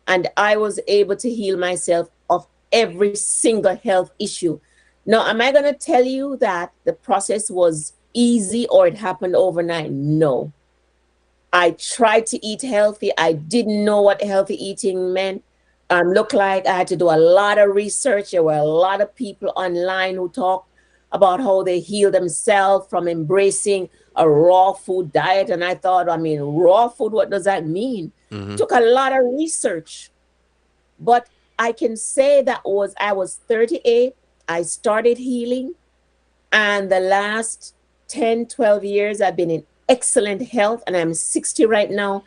and I was able to heal myself of every single health issue. Now, am I going to tell you that the process was easy or it happened overnight? No. I tried to eat healthy. I didn't know what healthy eating meant. Looked like I had to do a lot of research. There were a lot of people online who talked about how they heal themselves from embracing a raw food diet. And I thought, raw food, what does that mean? Took a lot of research. But I can say that I was 38. I started healing. And the last 10, 12 years, I've been in excellent health, and I'm 60 right now.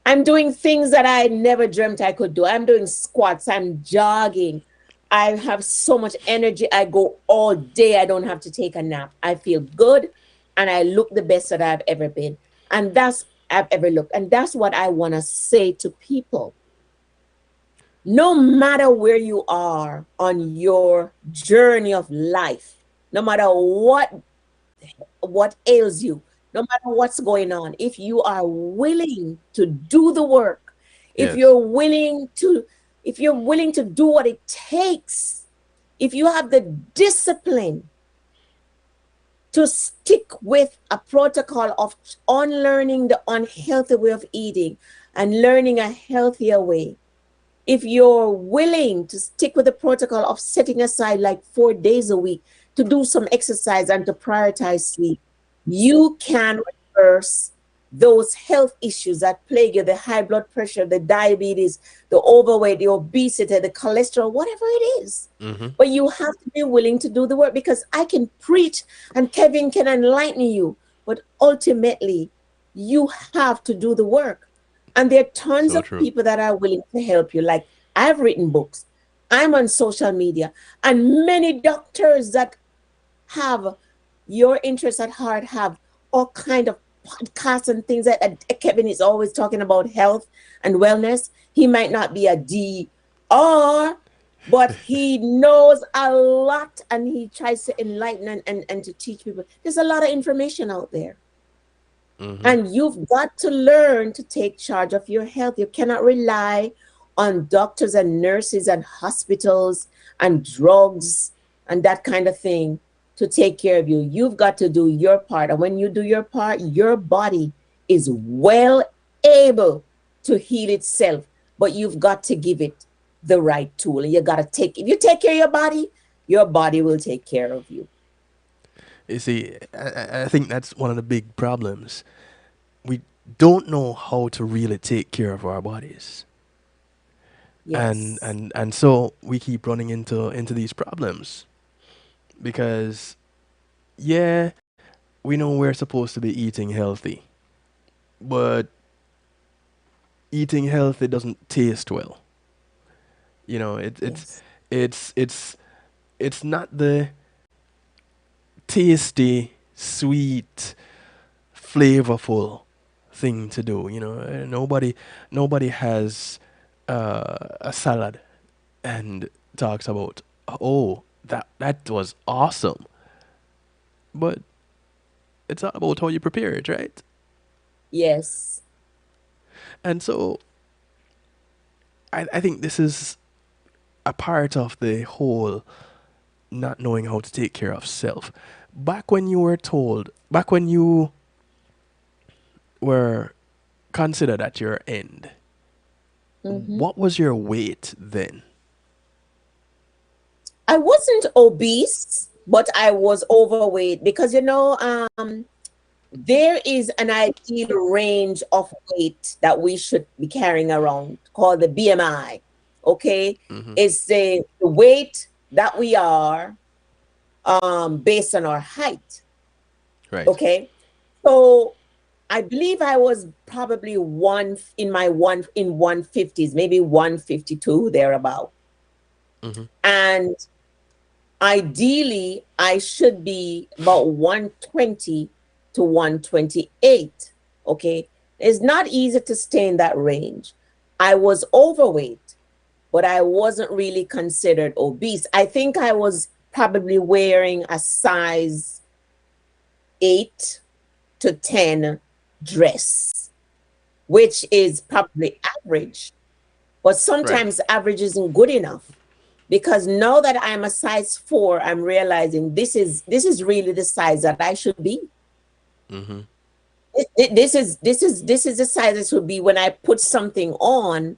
I'm doing things that I never dreamt I could do. I'm doing squats, I'm jogging. I have so much energy. I go all day. I don't have to take a nap. I feel good, and I look the best that I've ever been. And I've ever looked. And that's what I want to say to people. No matter where you are on your journey of life, no matter what ails you, no matter what's going on, if you are willing to do the work, if you're willing to do what it takes, if you have the discipline to stick with a protocol of unlearning the unhealthy way of eating and learning a healthier way, if you're willing to stick with the protocol of setting aside like 4 days a week to do some exercise and to prioritize sleep, you can reverse those health issues that plague you, the high blood pressure, the diabetes, the overweight, the obesity, the cholesterol, whatever it is. But you have to be willing to do the work, because I can preach and Kevin can enlighten you, but ultimately you have to do the work. And there are tons So of true. people that are willing to help you. Like I've written books, I'm on social media, and many doctors that have your interest at heart have all kind of podcasts and things that Kevin is always talking about health and wellness. He might not be a DR, but he knows a lot and he tries to enlighten and to teach people. There's a lot of information out there. Mm-hmm. And you've got to learn to take charge of your health. You cannot rely on doctors and nurses and hospitals and drugs and that kind of thing to take care of you. You've got to do your part. And when you do your part, your body is well able to heal itself. But you've got to give it the right tool. And you got to if you take care of your body will take care of you. You see, I think that's one of the big problems. We don't know how to really take care of our bodies. And Yes. and and so we keep running into these problems because yeah, we know we're supposed to be eating healthy, but eating healthy doesn't taste well. You know, Yes. it's it's it's not the tasty, sweet, flavorful thing to do. You know, nobody has a salad and talks about, oh, that was awesome, but it's all about how you prepare it, right? Yes. And so I think this is a part of the whole not knowing how to take care of self. Back when you were considered at your end, Hmm. what was your weight then? I wasn't obese, but I was overweight because there is an ideal range of weight that we should be carrying around called the BMI. Okay, Mm-hmm. it's the weight that we are based on our height. Right. Okay, so I believe I was probably in 150s, maybe 152 thereabout, Mm-hmm. and ideally, I should be about 120 to 128. Okay. It's not easy to stay in that range. I was overweight, but I wasn't really considered obese. I think I was probably wearing a size 8 to 10 dress, which is probably average. But Right. sometimes average isn't good enough because now that I'm a size 4, I'm realizing this is really the size that I should be. Mm-hmm. This is the size it should be when I put something on.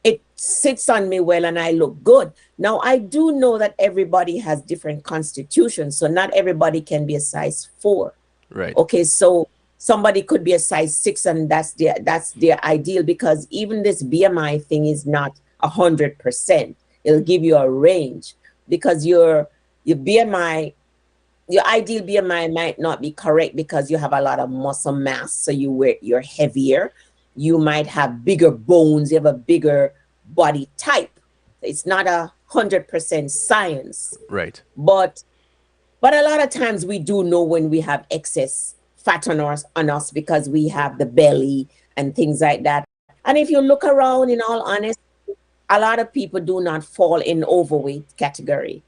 It sits on me well and I look good. Now I do know that everybody has different constitutions, so not everybody can be a size 4. Right. Okay, so somebody could be a size 6 and that's their ideal because even this BMI thing is not 100%. It'll give you a range because your BMI, your ideal BMI might not be correct because you have a lot of muscle mass, so you're heavier. You might have bigger bones. You have a bigger body type. It's not 100% science, Right. but a lot of times we do know when we have excess fat on us because we have the belly and things like that. And if you look around, in all honesty, a lot of people do not fall in overweight category.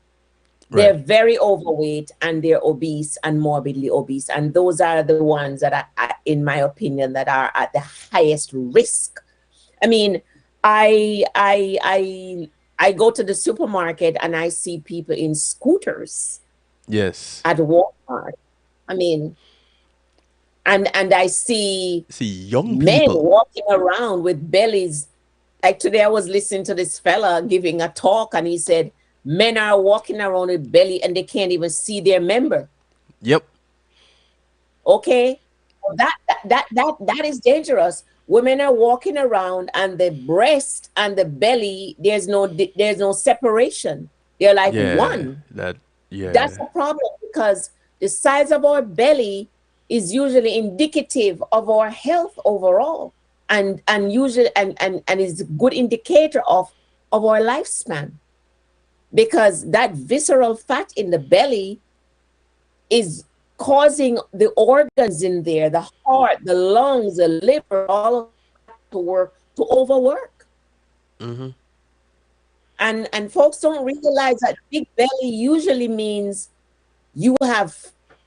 They're Right. very overweight and they're obese and morbidly obese. And those are the ones that in my opinion, that are at the highest risk. I mean, I go to the supermarket and I see people in scooters Yes. at Walmart. I mean, and I see See, young men people. walking around with bellies. Like today, I was listening to this fella giving a talk, and he said men are walking around with belly and they can't even see their member. Yep. Okay, that is dangerous. Women are walking around and the breast and the belly, there's no separation. They're like Yeah. one. That. That's Yeah. a problem because the size of our belly is usually indicative of our health overall. and usually and is a good indicator of our lifespan, because that visceral fat in the belly is causing the organs in there, the heart, the lungs, the liver, all of that to overwork. Mm-hmm. And folks don't realize that big belly usually means you have,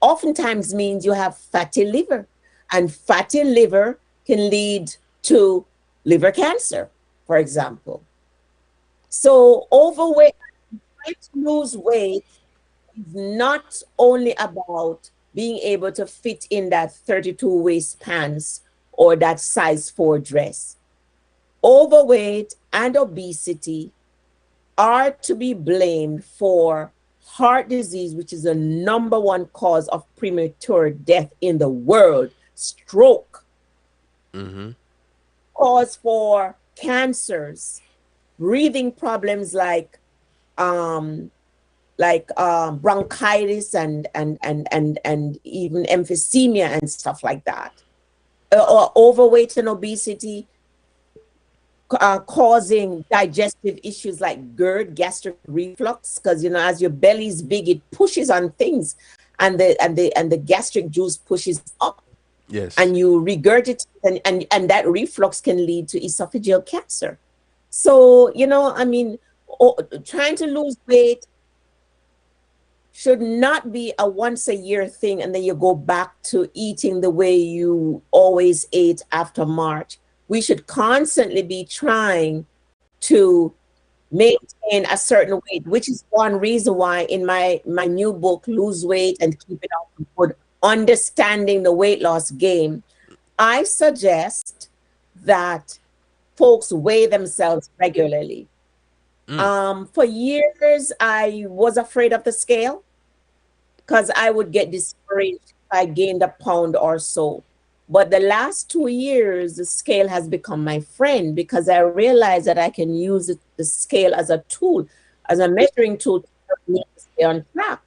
oftentimes means you have fatty liver, and fatty liver can lead to liver cancer, for example. So overweight, trying to lose weight is not only about being able to fit in that 32 waist pants or that size 4 dress. Overweight and obesity are to be blamed for heart disease, which is the number one cause of premature death in the world, stroke, Mm-hmm. cause for cancers, breathing problems um, bronchitis and even emphysema and stuff like that. Or overweight and obesity causing digestive issues like GERD, gastric reflux, because as your belly is big, it pushes on things, and the gastric juice pushes up, Yes. and you regurgitate, and that reflux can lead to esophageal cancer. So trying to lose weight should not be a once a year thing and then you go back to eating the way you always ate after March. We should constantly be trying to maintain a certain weight, which is one reason why in my new book, Lose Weight and Keep It Off for Good, Understanding the Weight Loss Game, I suggest that folks weigh themselves regularly. For years, I was afraid of the scale because I would get discouraged if I gained a pound or so. But the last 2 years, the scale has become my friend because I realized that I can use the scale as a tool, as a measuring tool to help me stay on track.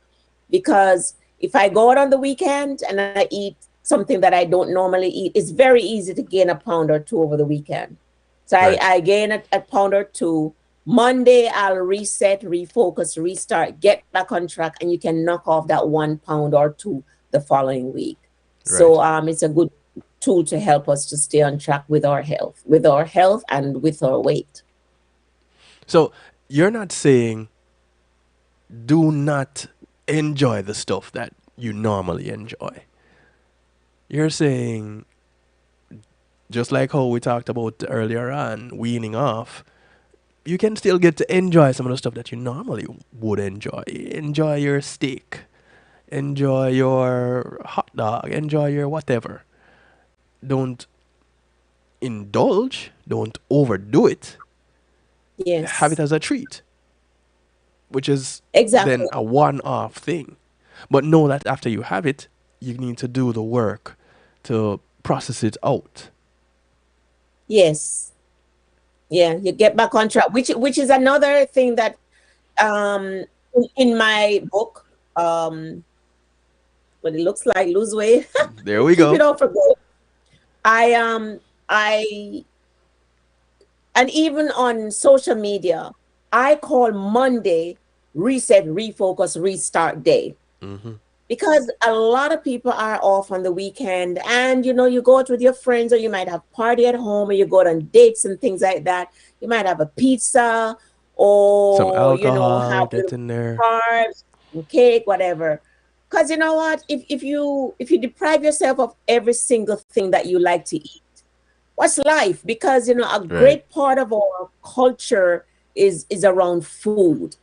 Because if I go out on the weekend and I eat something that I don't normally eat, it's very easy to gain a pound or two over the weekend. So Right. I gain a pound or two. Monday, I'll reset, refocus, restart, get back on track, and you can knock off that 1 pound or two the following week. So it's a good tool to help us to stay on track with our health and with our weight. So you're not saying do not enjoy the stuff that you normally enjoy. You're saying, just like how we talked about earlier on, weaning off, you can still get to enjoy some of the stuff that you normally would enjoy. Enjoy your steak, enjoy your hot dog, enjoy your whatever. Don't indulge, don't overdo it. Have it Yes, as a treat, which is exactly. then a one off thing. But know that after you have it, you need to do the work to process it out. Yes. Yeah, you get back on track, which is another thing that um in my book, what it looks like, Lose Weight, There we Keep It go. Off for Good. I and even on social media, I call Monday reset, refocus, restart day. Mm-hmm. Because a lot of people are off on the weekend and you go out with your friends, or you might have party at home, or you go on dates and things like that. You might have a pizza, Some or alcohol, have get little in there. carbs, cake, whatever. Because you know what, if you deprive yourself of every single thing that you like to eat, what's life? Because a Right. great part of our culture is around food.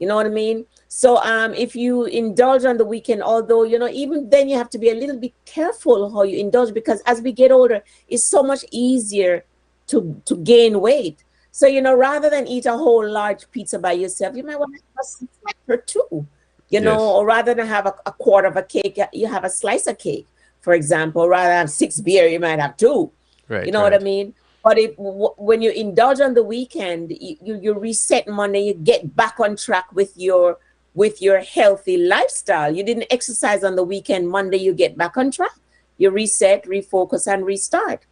You know what I mean? So if you indulge on the weekend, although even then you have to be a little bit careful how you indulge, because as we get older, it's so much easier to gain weight. So rather than eat a whole large pizza by yourself, you might want to have a slice or two. Yes. Or rather than have a quarter of a cake, you have a slice of cake, for example. Rather than have 6 beer, you might have two. You Right, know what I right. mean? But when you indulge on the weekend, you reset Monday, you get back on track with your healthy lifestyle. You didn't exercise on the weekend, Monday you get back on track. You reset, refocus, and restart.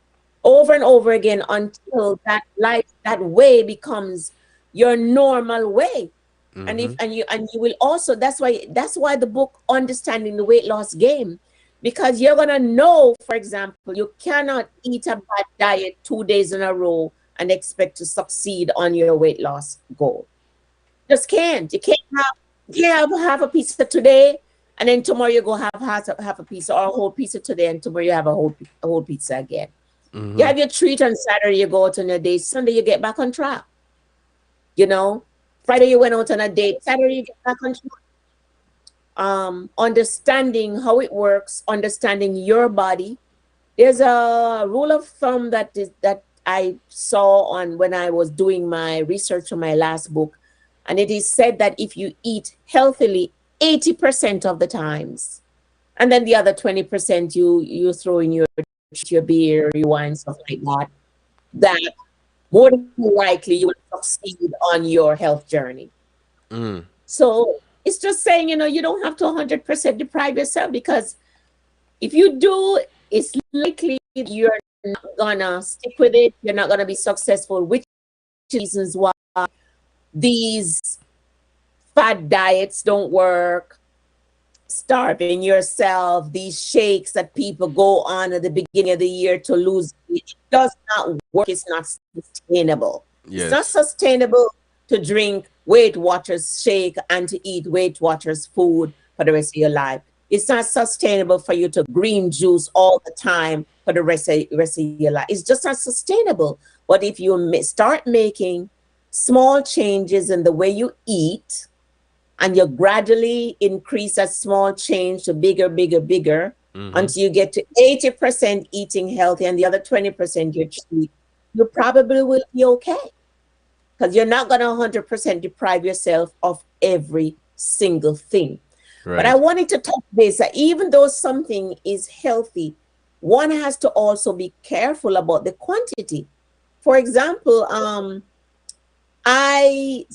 over and over again until that way becomes your normal way. And if Mm-hmm. and you will also, that's why the book Understanding the Weight Loss Game, because you're gonna know, for example, you cannot eat a bad diet 2 days in a row and expect to succeed on your weight loss goal. Just can't. You can't have half a pizza today, and then tomorrow you go have half a pizza, or a whole pizza today, and tomorrow you have a whole pizza again. You Mm-hmm. have your treat on Saturday, you go out on a date. Sunday you get back on track. You know, Friday you went out on a date. Saturday you get back on track. Understanding how it works, understanding your body. There's a rule of thumb that I saw on when I was doing my research for my last book, and it is said that if you eat healthily 80% of the times, and then the other 20% you throw in your beer, your wine, stuff like that, that more than likely you will succeed on your health journey. Mm. So it's just saying, you don't have to 100% deprive yourself, because if you do, it's likely you're not gonna stick with it. You're not gonna be successful, which reasons why these fad diets don't work, starving yourself, these shakes that people go on at the beginning of the year to lose weight. It does not work. It's not sustainable. It's not Yes. sustainable to drink Weight Watchers shake and to eat Weight Watchers food for the rest of your life. It's not sustainable for you to green juice all the time for the rest of your life. It's just not sustainable. But if you start making small changes in the way you eat, and you gradually increase that small change to bigger, bigger, bigger, Mm-hmm. until you get to 80% eating healthy and the other 20% you cheat, you probably will be okay, because you're not going to 100% deprive yourself of every single thing. But I Right. wanted to touch base that even though something is healthy, one has to also be careful about the quantity. For example, I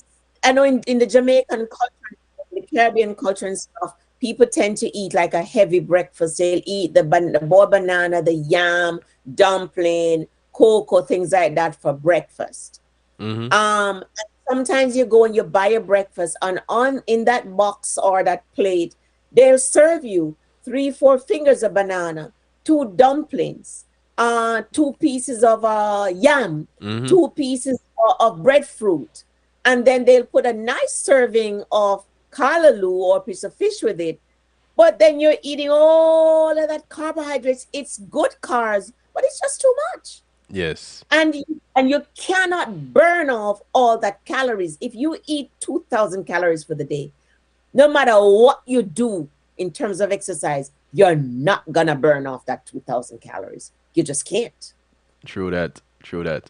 I know in the Jamaican culture, the Caribbean culture and stuff, people tend to eat like a heavy breakfast. They'll eat the boiled banana, the yam, dumpling, cocoa, things like that for breakfast. Mm-hmm. And sometimes you go and you buy a breakfast, and on in that box or that plate, they'll serve you three, four fingers of banana, two dumplings, two pieces of yam, Mm-hmm. two pieces of breadfruit, and then they'll put a nice serving of kalaloo or a piece of fish with it. But then you're eating all of that carbohydrates. It's good carbs, but it's just too much, Yes. and you cannot burn off all that calories. If you eat 2,000 calories for the day, no matter what you do in terms of exercise, you're not gonna burn off that 2,000 calories. You just can't. True that. True that.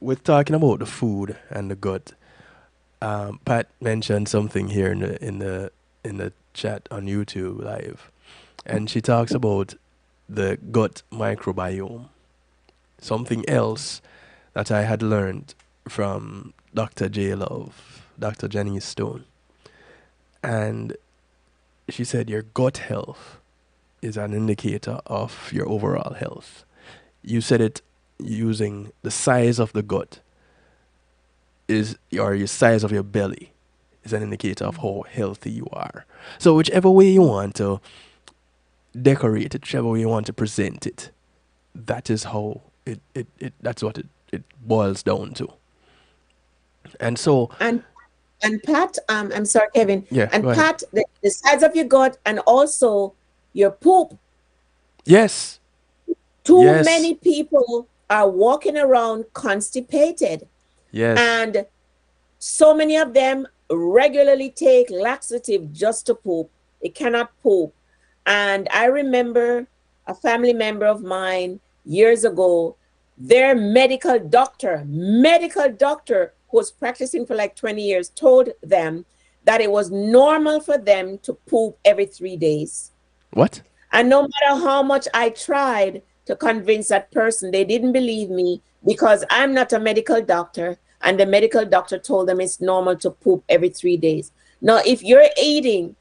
We're talking about the food and the gut. Pat mentioned something here in the chat on YouTube live, and she talks about the gut microbiome. Something else that I had learned from Dr. J Love, Dr. Jenny Stone, and she said your gut health is an indicator of your overall health. You said it using the size of the gut is or your size of your belly is an indicator of how healthy you are. So whichever way you want to decorate it, whichever way you want to present it, that is how it that's what it boils down to. And so And Pat, I'm sorry, Kevin. yeah, go And ahead. Pat, the size of your gut and also your poop. Yes. Too Yes. many people are walking around constipated, Yes. and so many of them regularly take laxative just to poop. They cannot poop. And I remember a family member of mine years ago, their medical doctor who was practicing for like 20 years told them that it was normal for them to poop every 3 days. What? And no matter how much I tried to convince that person, they didn't believe me, because I'm not a medical doctor. And the medical doctor told them it's normal to poop every 3 days. Now, if you're eating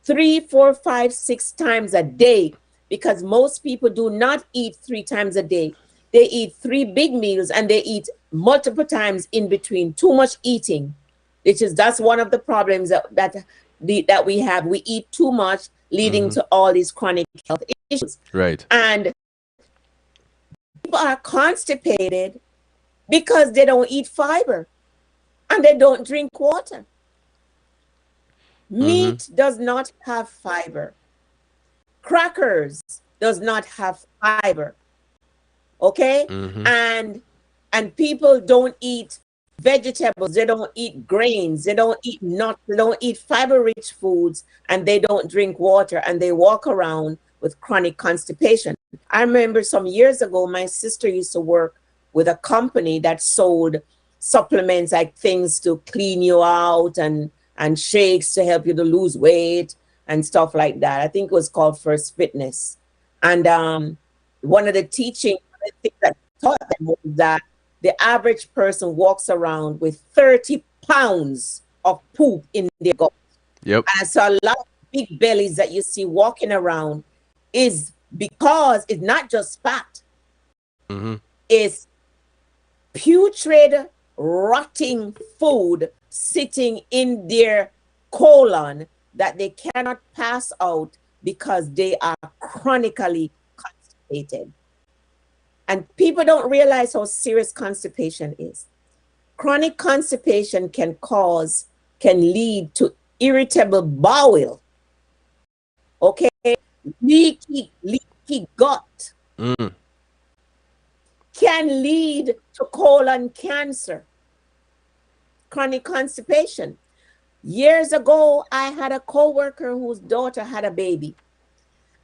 three, four, five, 6 times a day, because most people do not eat 3 times a day. They eat 3 big meals and they eat multiple times in between. Too much eating, that's one of the problems that we have. We eat too much, leading to all these chronic health issues. Right. And people are constipated because they don't eat fiber and they don't drink water. Meat does not have fiber. Crackers does not have fiber. Okay? And people don't eat vegetables, they don't eat grains, they don't eat nuts, they don't eat fiber-rich foods, and they don't drink water, and they walk around with chronic constipation. I remember some years ago, my sister used to work with a company that sold supplements, like things to clean you out and shakes to help you to lose weight and stuff like that. I think it was called First Fitness. And one of the things that taught them was that the average person walks around with 30 pounds of poop in their gut. Yep. And so a lot of big bellies that you see walking around is because it's not just fat. It's putrid, rotting food sitting in their colon that they cannot pass out because they are chronically constipated. And people don't realize how serious constipation is. Chronic constipation can lead to irritable bowel. Okay? Leaky gut. Can lead to colon cancer. Chronic constipation. Years ago, I had a coworker whose daughter had a baby,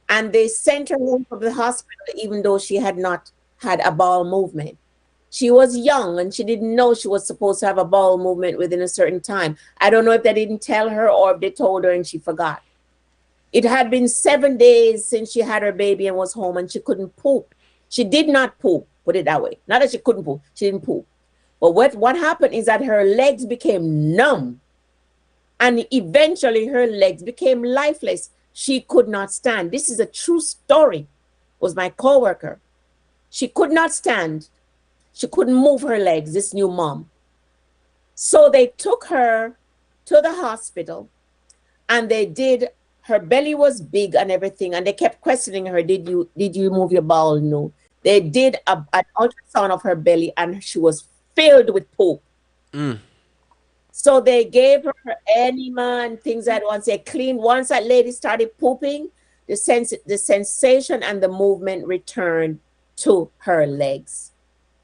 and they sent her home from the hospital even though she had not had a bowel movement. She was young and she didn't know she was supposed to have a bowel movement within a certain time. I don't know if they didn't tell her or if they told her and she forgot. It had been 7 days since she had her baby and was home, and she couldn't poop. She did not poop, put it that way. Not that she couldn't poop, she didn't poop. But what happened is that her legs became numb, and eventually her legs became lifeless. She could not stand. This is a true story. It was my coworker. She could not stand. She couldn't move her legs, this new mom. So they took her to the hospital, and her belly was big and everything, and they kept questioning her, did you move your bowel? No. They did an ultrasound of her belly, and she was filled with poop. So they gave her enema and things that once that lady started pooping, the sensation and the movement returned to her legs.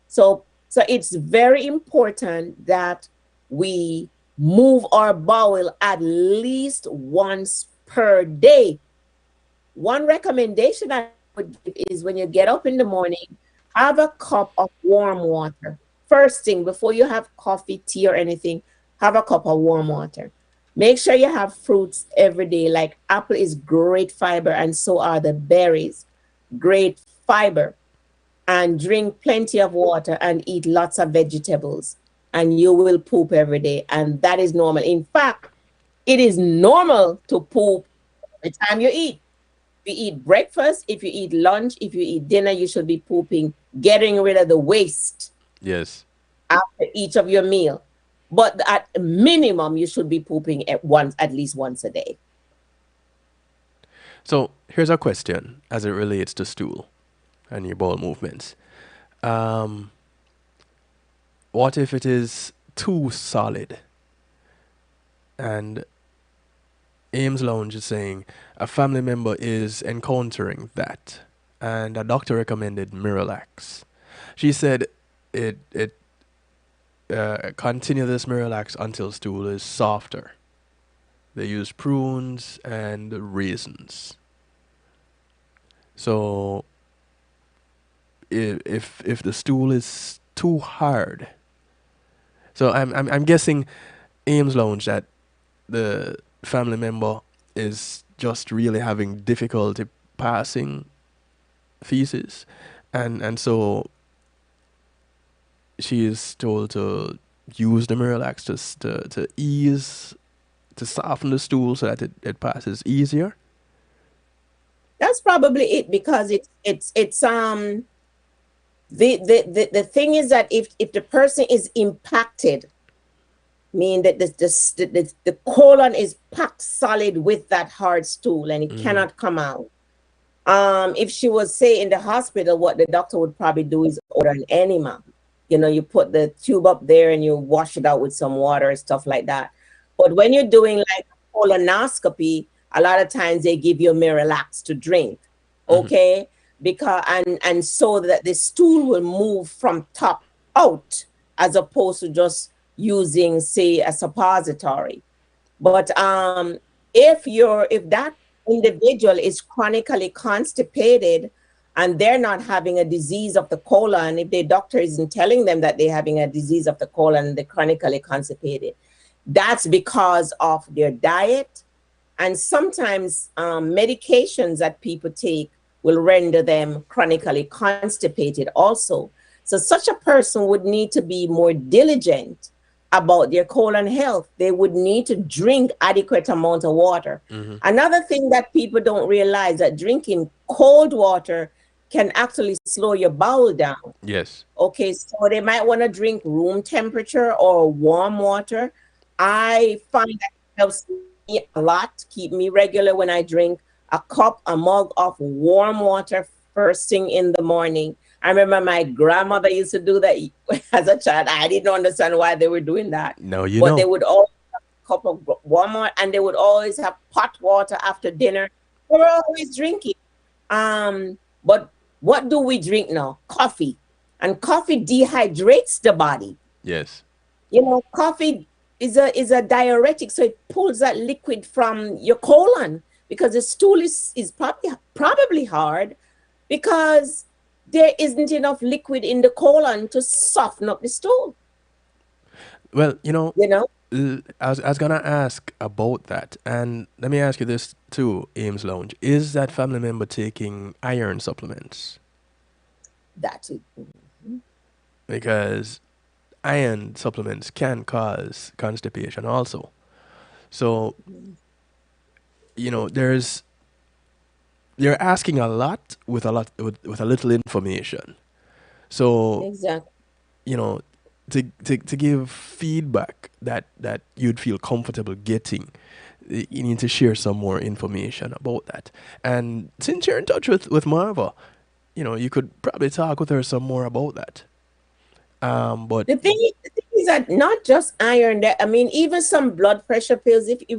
So it's very important that we move our bowel at least once per day. One recommendation I would give is when you get up in the morning, have a cup of warm water. First thing, before you have coffee, tea, or anything, have a cup of warm water. Make sure you have fruits every day. Like apple is great fiber, and so are the berries. Great fiber. And drink plenty of water and eat lots of vegetables, and you will poop every day. And that is normal. In fact, it is normal to poop the time you eat. If you eat breakfast, if you eat lunch, if you eat dinner, you should be pooping, getting rid of the waste. Yes. After each of your meal. But at minimum, you should be pooping at least once a day. So here's a question as it relates to stool and your bowel movements. What if it is too solid? And Ames Lounge is saying a family member is encountering that, and a doctor recommended Miralax. She said continue this Miralax until stool is softer. They use prunes and raisins. So if the stool is too hard, so I'm guessing Ames Lounge that the family member is just really having difficulty passing feces, and so she is told to use the Miralax to ease, to soften the stool so that it passes easier. That's probably it, because it's the thing is that if the person is impacted, mean that the colon is packed solid with that hard stool and it cannot come out. If she was, say, in the hospital, what the doctor would probably do is order an enema. You know, you put the tube up there and you wash it out with some water and stuff like that. But when you're doing like colonoscopy, a lot of times they give you a Miralax to drink, okay? Because and so that the stool will move from top out, as opposed to just using, say, a suppository. But if that individual is chronically constipated and they're not having a disease of the colon, if their doctor isn't telling them that they're having a disease of the colon and they're chronically constipated, that's because of their diet. And sometimes medications that people take will render them chronically constipated also. So such a person would need to be more diligent about their colon health. They would need to drink adequate amount of water. Another thing that people don't realize, that drinking cold water can actually slow your bowel down. Yes. Okay, so they might want to drink room temperature or warm water. I find that helps me a lot, keep me regular when I drink a mug of warm water first thing in the morning. I remember my grandmother used to do that as a child. I didn't understand why they were doing that. No, you but know. They would always have a cup of warm water, and they would always have hot water after dinner. They were always drinking. But what do we drink now? Coffee. And coffee dehydrates the body. Yes. You know, coffee is a diuretic, so it pulls that liquid from your colon, because the stool is probably hard because there isn't enough liquid in the colon to soften up the stool. Well, you know, You know, I was gonna ask about that, and let me ask you this too, Ames Lounge. Is that family member taking iron supplements? that's it. Because iron supplements can cause constipation also. So, you know, they're asking a lot with a little information. So, Exactly. you know, to give feedback that you'd feel comfortable getting, you need to share some more information about that. And since you're in touch with Marva, you know, you could probably talk with her some more about that. But The thing is that not just iron. That, I mean, even some blood pressure pills. If it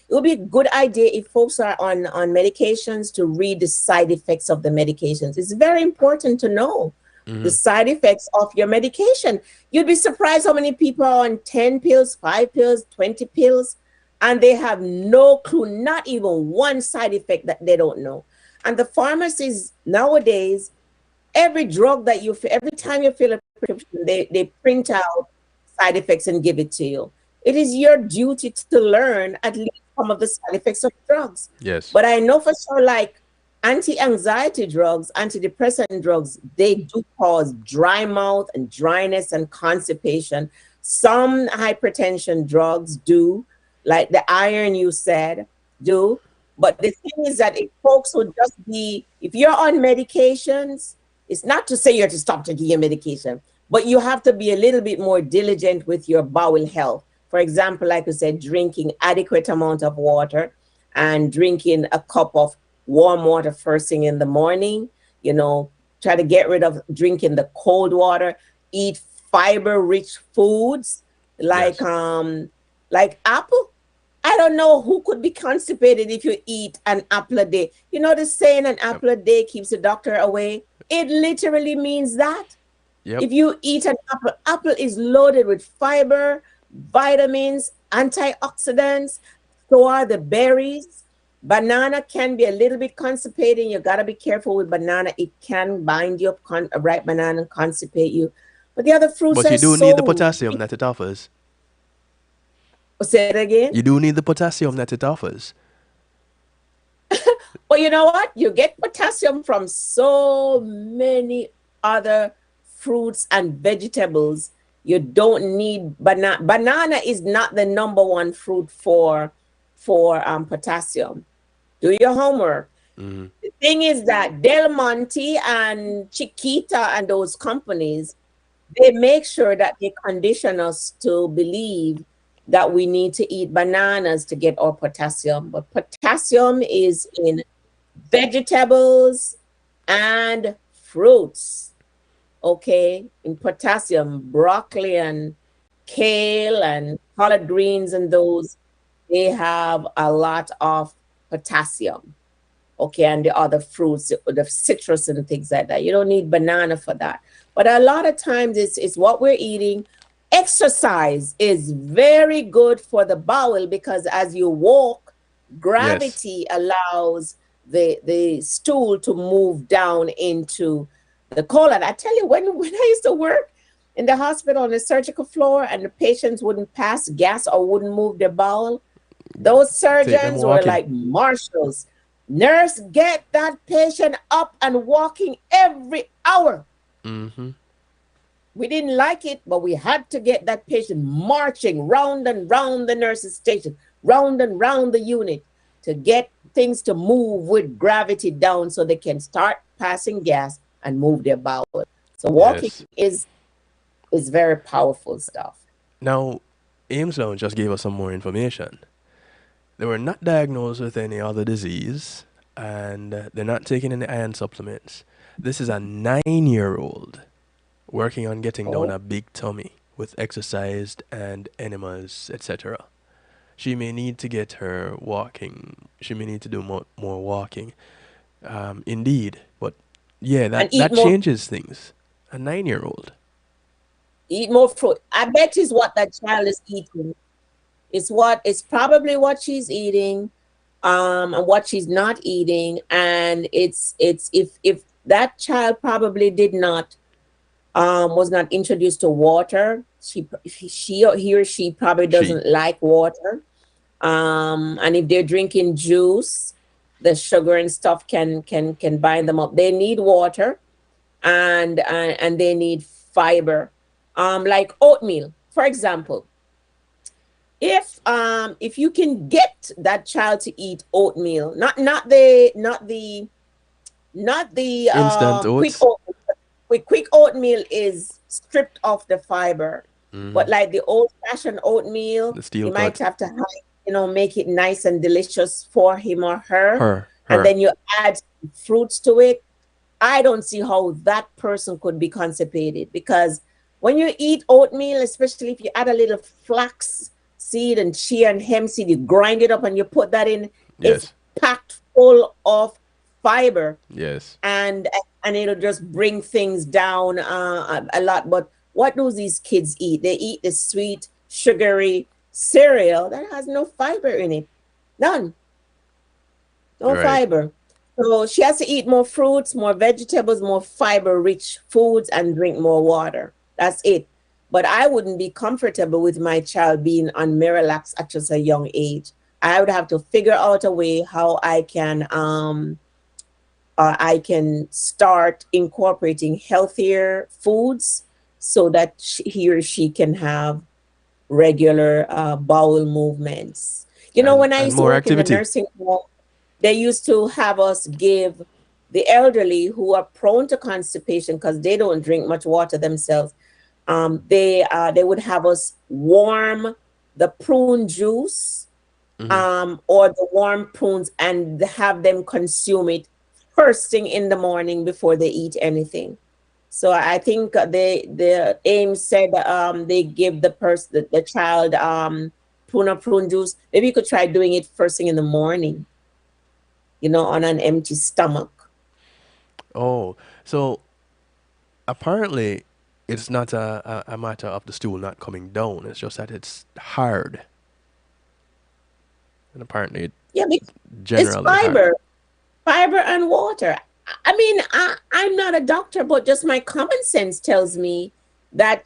would be a good idea if folks are on medications to read the side effects of the medications. It's very important to know the side effects of your medication. You'd be surprised how many people are on 10 pills, 5 pills, 20 pills, and they have no clue, not even one side effect that they don't know. And the pharmacies nowadays, every drug that every time you fill a prescription, they print out side effects and give it to you. It is your duty to learn at least some of the side effects of drugs. yes, But I know for sure, like anti-anxiety drugs, antidepressant drugs, they do cause dry mouth and dryness and constipation. Some hypertension drugs do, like the iron you said, do. But the thing is that if folks would just be, if you're on medications, it's not to say you have to stop taking your medication, but you have to be a little bit more diligent with your bowel health. For example, like I said, drinking adequate amount of water and drinking a cup of warm water first thing in the morning. You know, try to get rid of drinking the cold water. Eat fiber-rich foods like yes. like apple. I don't know who could be constipated if you eat an apple a day. You know the saying, an Yep. apple a day keeps the doctor away? It literally means that. Yep. If you eat an apple, apple is loaded with fiber, vitamins, antioxidants. So are the berries. Banana can be a little bit constipating. You got to be careful with banana. It can bind you up, a ripe banana, and constipate you. But the other fruits But are you do need the so potassium rich. that it offers. Say it again. You do need the potassium that it offers. Well, you know what? You get potassium from so many other fruits and vegetables. You don't need banana. Banana is not the number one fruit for potassium. Do your homework. The thing is that Del Monte and Chiquita and those companies, they make sure that they condition us to believe that we need to eat bananas to get our potassium. But potassium is in vegetables and fruits. Okay, in potassium, broccoli and kale and collard greens and those, they have a lot of potassium. Okay, and the other fruits, the citrus and things like that. You don't need banana for that. But a lot of times it's what we're eating. Exercise is very good for the bowel because as you walk, gravity allows the stool to move down into the colon. I tell you, when I used to work in the hospital on the surgical floor and the patients wouldn't pass gas or wouldn't move their bowel, those surgeons were like marshals. Nurse, get that patient up and walking every hour. We didn't like it, but we had to get that patient marching round and round the nurse's station, round and round the unit to get things to move with gravity down so they can start passing gas and move their bowel. So walking is very powerful stuff. Now, Ames now just gave us some more information. They were not diagnosed with any other disease, and they're not taking any iron supplements. This is a 9-year-old working on getting down a big tummy with exercise and enemas, etc. She may need to get her walking. She may need to do more walking. Indeed. But yeah, that changes things. A 9-year-old. Eat more fruit. I bet is what that child is eating. It's probably what she's eating, and what she's not eating. And it's if that child probably did not was not introduced to water, he or she probably doesn't like water. And if they're drinking juice, the sugar and stuff can bind them up. They need water, and they need fiber. Like oatmeal, for example. If you can get that child to eat oatmeal, not the instant oats. Quick oatmeal is stripped of the fiber, but like the old-fashioned oatmeal, you might have to make it nice and delicious for him or her. And then you add fruits to it. I don't see how that person could be constipated, because when you eat oatmeal, especially if you add a little flax seed and chia and hemp seed, you grind it up and you put that in. It's packed full of fiber. And it'll just bring things down a lot. But what do these kids eat? They eat the sweet, sugary cereal that has no fiber in it. None. No fiber. So she has to eat more fruits, more vegetables, more fiber-rich foods, and drink more water. That's it. But I wouldn't be comfortable with my child being on Miralax at just a young age. I would have to figure out a way how I can start incorporating healthier foods so that he or she can have regular bowel movements. When I used to work in the nursing home, they used to have us give the elderly who are prone to constipation, because they don't drink much water themselves. They would have us warm the prune juice, or the warm prunes, and have them consume it first thing in the morning before they eat anything. So I think the Ames said they give the child prune juice. Maybe you could try doing it first thing in the morning, on an empty stomach. Oh, so apparently it's not a matter of the stool not coming down. It's just that it's hard. And apparently generally it's fiber. Fiber and water. I mean, I'm not a doctor, but just my common sense tells me that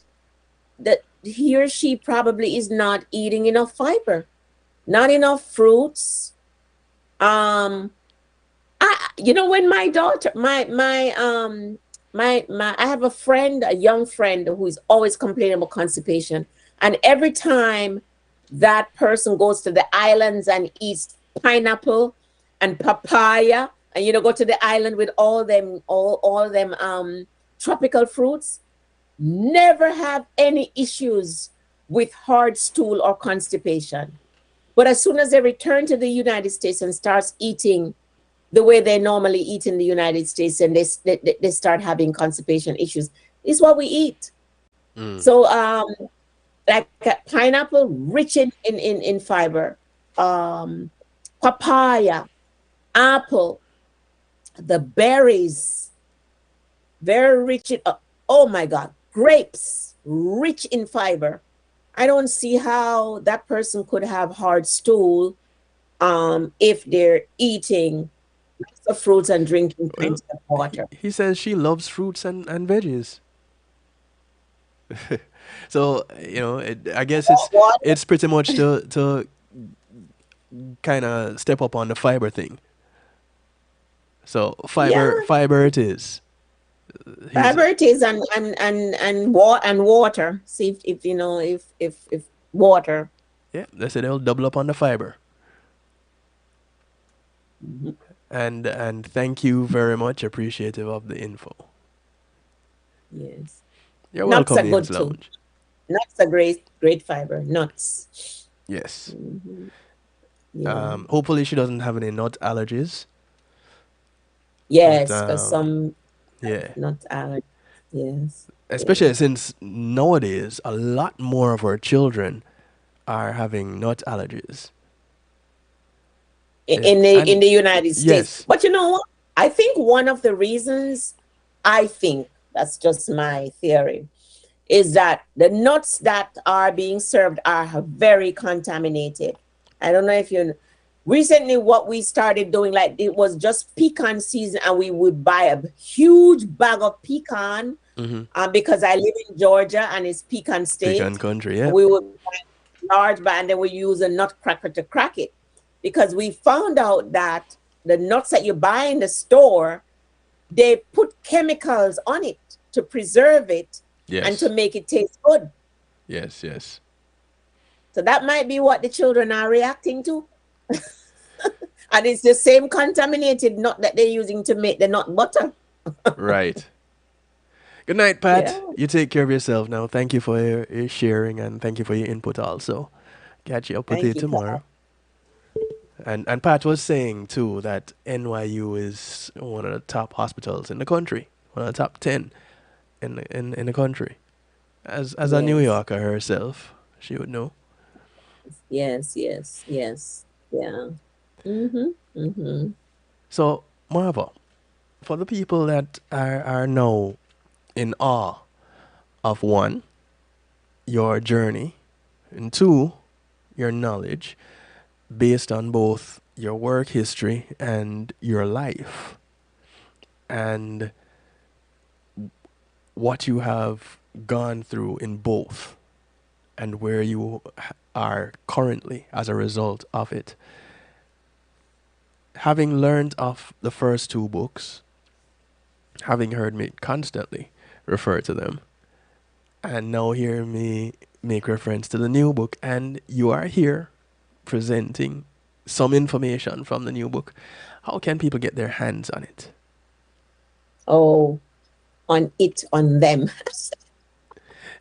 he or she probably is not eating enough fiber, not enough fruits. When my daughter, I have a young friend who is always complaining about constipation, and every time that person goes to the islands and eats pineapple and papaya and go to the island with all them tropical fruits, never have any issues with hard stool or constipation. But as soon as they return to the United States and starts eating the way they normally eat in the United States, and they start having constipation issues, is what we eat. So like pineapple, rich in fiber, papaya, apple, the berries, very rich in, oh my God, grapes, rich in fiber. I don't see how that person could have hard stool if they're eating lots of fruits and drinking plenty of water. He says she loves fruits and veggies. So I guess Water, it's pretty much to kind of step up on the fiber thing. So yeah, fiber it is. He's fiber it is, and water. See if you know if water. Yeah, they said they'll double up on the fiber. And thank you very much. Appreciative of the info. Yes, You're nuts welcome, are Ian's good too. Lounge. Nuts are great fiber. Nuts. Yes. Yeah. Hopefully she doesn't have any nut allergies. But Yes, because some yeah, nut allergies. Yes. especially since nowadays a lot more of our children are having nut allergies. In And the United States. yes, But you know what? I think one of the reasons, I think that's just my theory, is that the nuts that are being served are very contaminated. I don't know if you recently what we started doing, like it was just pecan season, and we would buy a huge bag of pecan because I live in Georgia and it's pecan pecan state. country. Yeah. We would buy a large bag, and then we use a nutcracker to crack it, because we found out that the nuts that you buy in the store, they put chemicals on it to preserve it and to Yes. make it taste good. Yes. Yes. So that might be what the children are reacting to. And it's the same contaminated nut that they're using to make the nut butter. Right. Good night, Pat. Yeah. You take care of yourself now. Thank you for your sharing and thank you for your input also. Catch you up with you Thank you, tomorrow. Pat. And Pat was saying too that NYU is one of the top hospitals in the country, one of the top 10 in the country. As a New Yes. Yorker herself, she would know. Yes. Yes. Yes. Yeah. Mm-hmm. Mm-hmm. So, Marva, for the people that are now in awe of one, your journey, and two, your knowledge, based on both your work history and your life, and what you have gone through in both, and where you are currently as a result of it. Having learned of the first two books, having heard me constantly refer to them, and now hear me make reference to the new book, and you are here presenting some information from the new book, how can people get their hands on it? Oh, on them.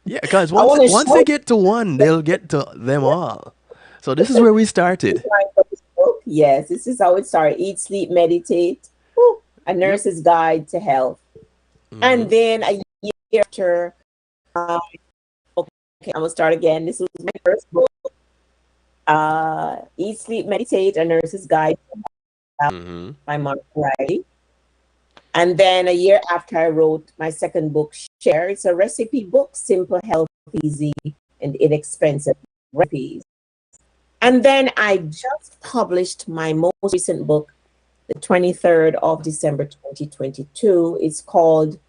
Yeah, because I want to once they show get to one, they'll get to them all. So this is where we started. this book. Yes, this is how it started. Eat, sleep, meditate. Whew, a Yep. nurse's guide to health. And then a year after, uh, okay, I'm gonna start again. This was my first book. Eat, Sleep, Meditate, A Nurse's Guide to Health Mm-hmm. by Marva Riley. And then a year after, I wrote my second book, Share. It's a recipe book, simple, healthy, easy, and inexpensive recipes. And then I just published my most recent book, the 23rd of December 2022. It's called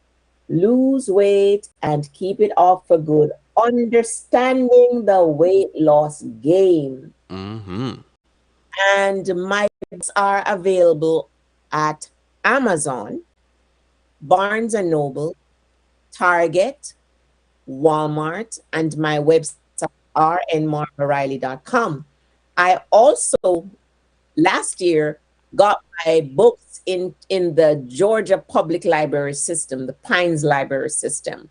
Lose Weight and Keep It Off for Good, Understanding the Weight Loss Game. Mm-hmm. And my books are available at Amazon, Barnes and Noble, Target, Walmart, and my website, rnmarvariley.com. I also, last year, got my books in the Georgia Public Library System, the Pines Library System.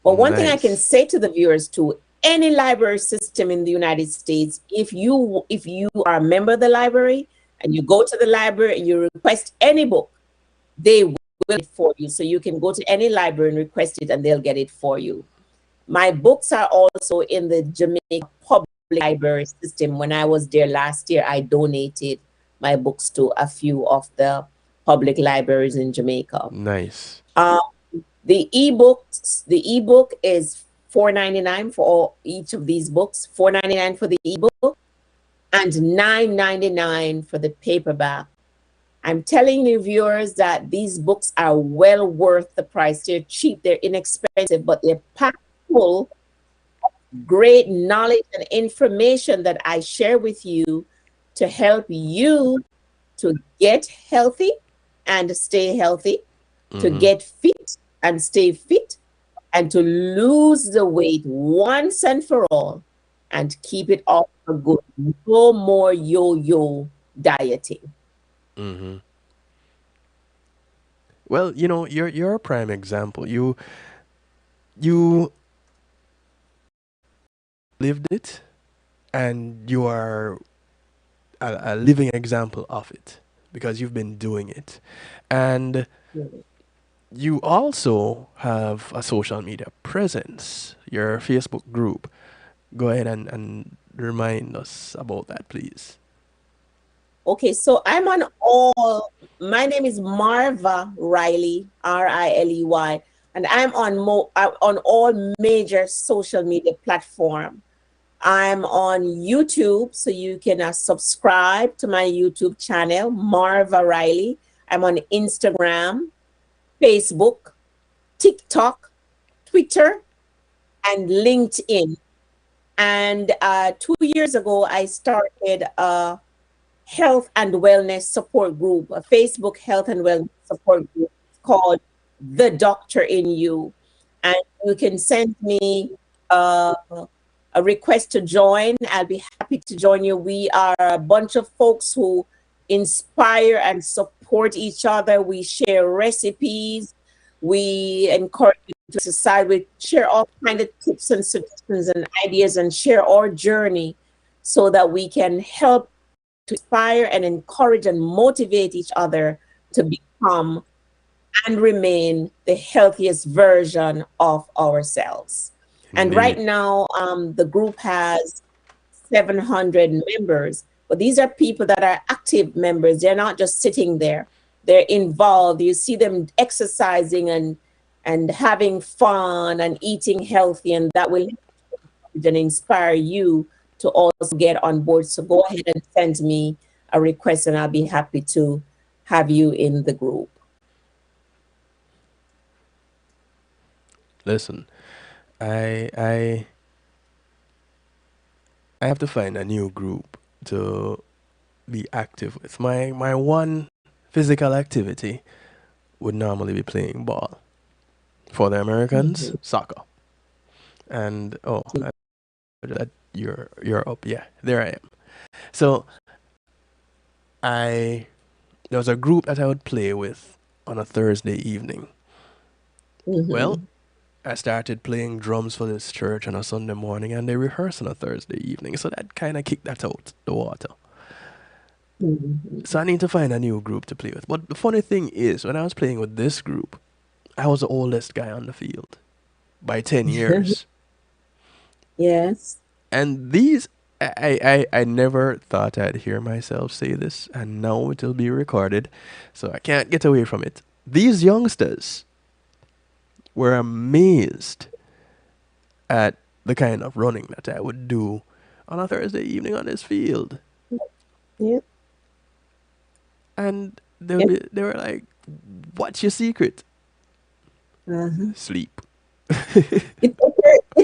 But one thing I can Nice. say to the viewers, to any library system in the United States, if you are a member of the library and you go to the library and you request any book, they will get it for you. So you can go to any library and request it and they'll get it for you. My books are also in the Jamaica Public Library System. When I was there last year, I donated my books to a few of the public libraries in Jamaica. Nice. The ebook is $4.99 for each of these books. $4.99 for the ebook and $9.99 for the paperback. I'm telling you, viewers, that these books are well worth the price. They're cheap, they're inexpensive, but they're packed full of great knowledge and information that I share with you to help you to get healthy and stay healthy, to get fit and stay fit, and to lose the weight once and for all and keep it off for good. No more yo-yo dieting. Mm-hmm. Well, you know, you're a prime example. You lived it, and you are a living example of it because you've been doing it, and you also have a social media presence. Your Facebook group. Go ahead and remind us about that, please. Okay, so I'm on all. My name is Marva Riley, Riley, and I'm on all major social media platform. I'm on YouTube, so you can subscribe to my YouTube channel, Marva Riley. I'm on Instagram, Facebook, TikTok, Twitter, and LinkedIn. And 2 years ago, I started a health and wellness support group, a Facebook health and wellness support group called The Doctor in You. And you can send me a request to join. I'll be happy to join you. We are a bunch of folks who inspire and support each other. We share recipes. We encourage you to exercise. We share all kinds of tips and suggestions and ideas and share our journey so that we can help to inspire and encourage and motivate each other to become and remain the healthiest version of ourselves. And right Indeed. now, the group has 700 members, but these are people that are active members. They're not just sitting there. They're involved. You see them exercising and having fun and eating healthy, and that will then inspire you to also get on board. So go ahead and send me a request, and I'll be happy to have you in the group. Listen, I I I have to find a new group to be active with. My one physical activity would normally be playing ball. For the Americans, Mhm. soccer. And oh, that you're up. Yeah, there I am. So I there was a group that I would play with on a Thursday evening. Well, Mhm. I started playing drums for this church on a Sunday morning, and they rehearse on a Thursday evening. So that kind of kicked that out the water. Mhm. So I need to find a new group to play with. But the funny thing is, when I was playing with this group, I was the oldest guy on the field by 10 years. Yes. And these, I never thought I'd hear myself say this, and now it'll be recorded, so I can't get away from it. These youngsters were amazed at the kind of running that I would do on a Thursday evening on this field. Yeah. And Yeah. they were like, "What's your secret?" Uh-huh. Sleep. You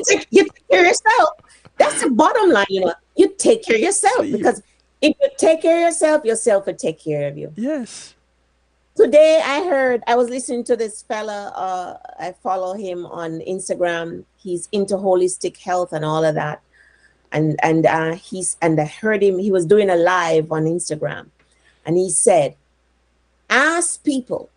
take care of yourself. That's the bottom line, you know. You take care of yourself, Sleep. because if you take care of yourself will take care of you. Yes. Today I was listening to this fella. I follow him on Instagram. He's into holistic health and all of that. And I heard him. He was doing a live on Instagram, And he said, ask people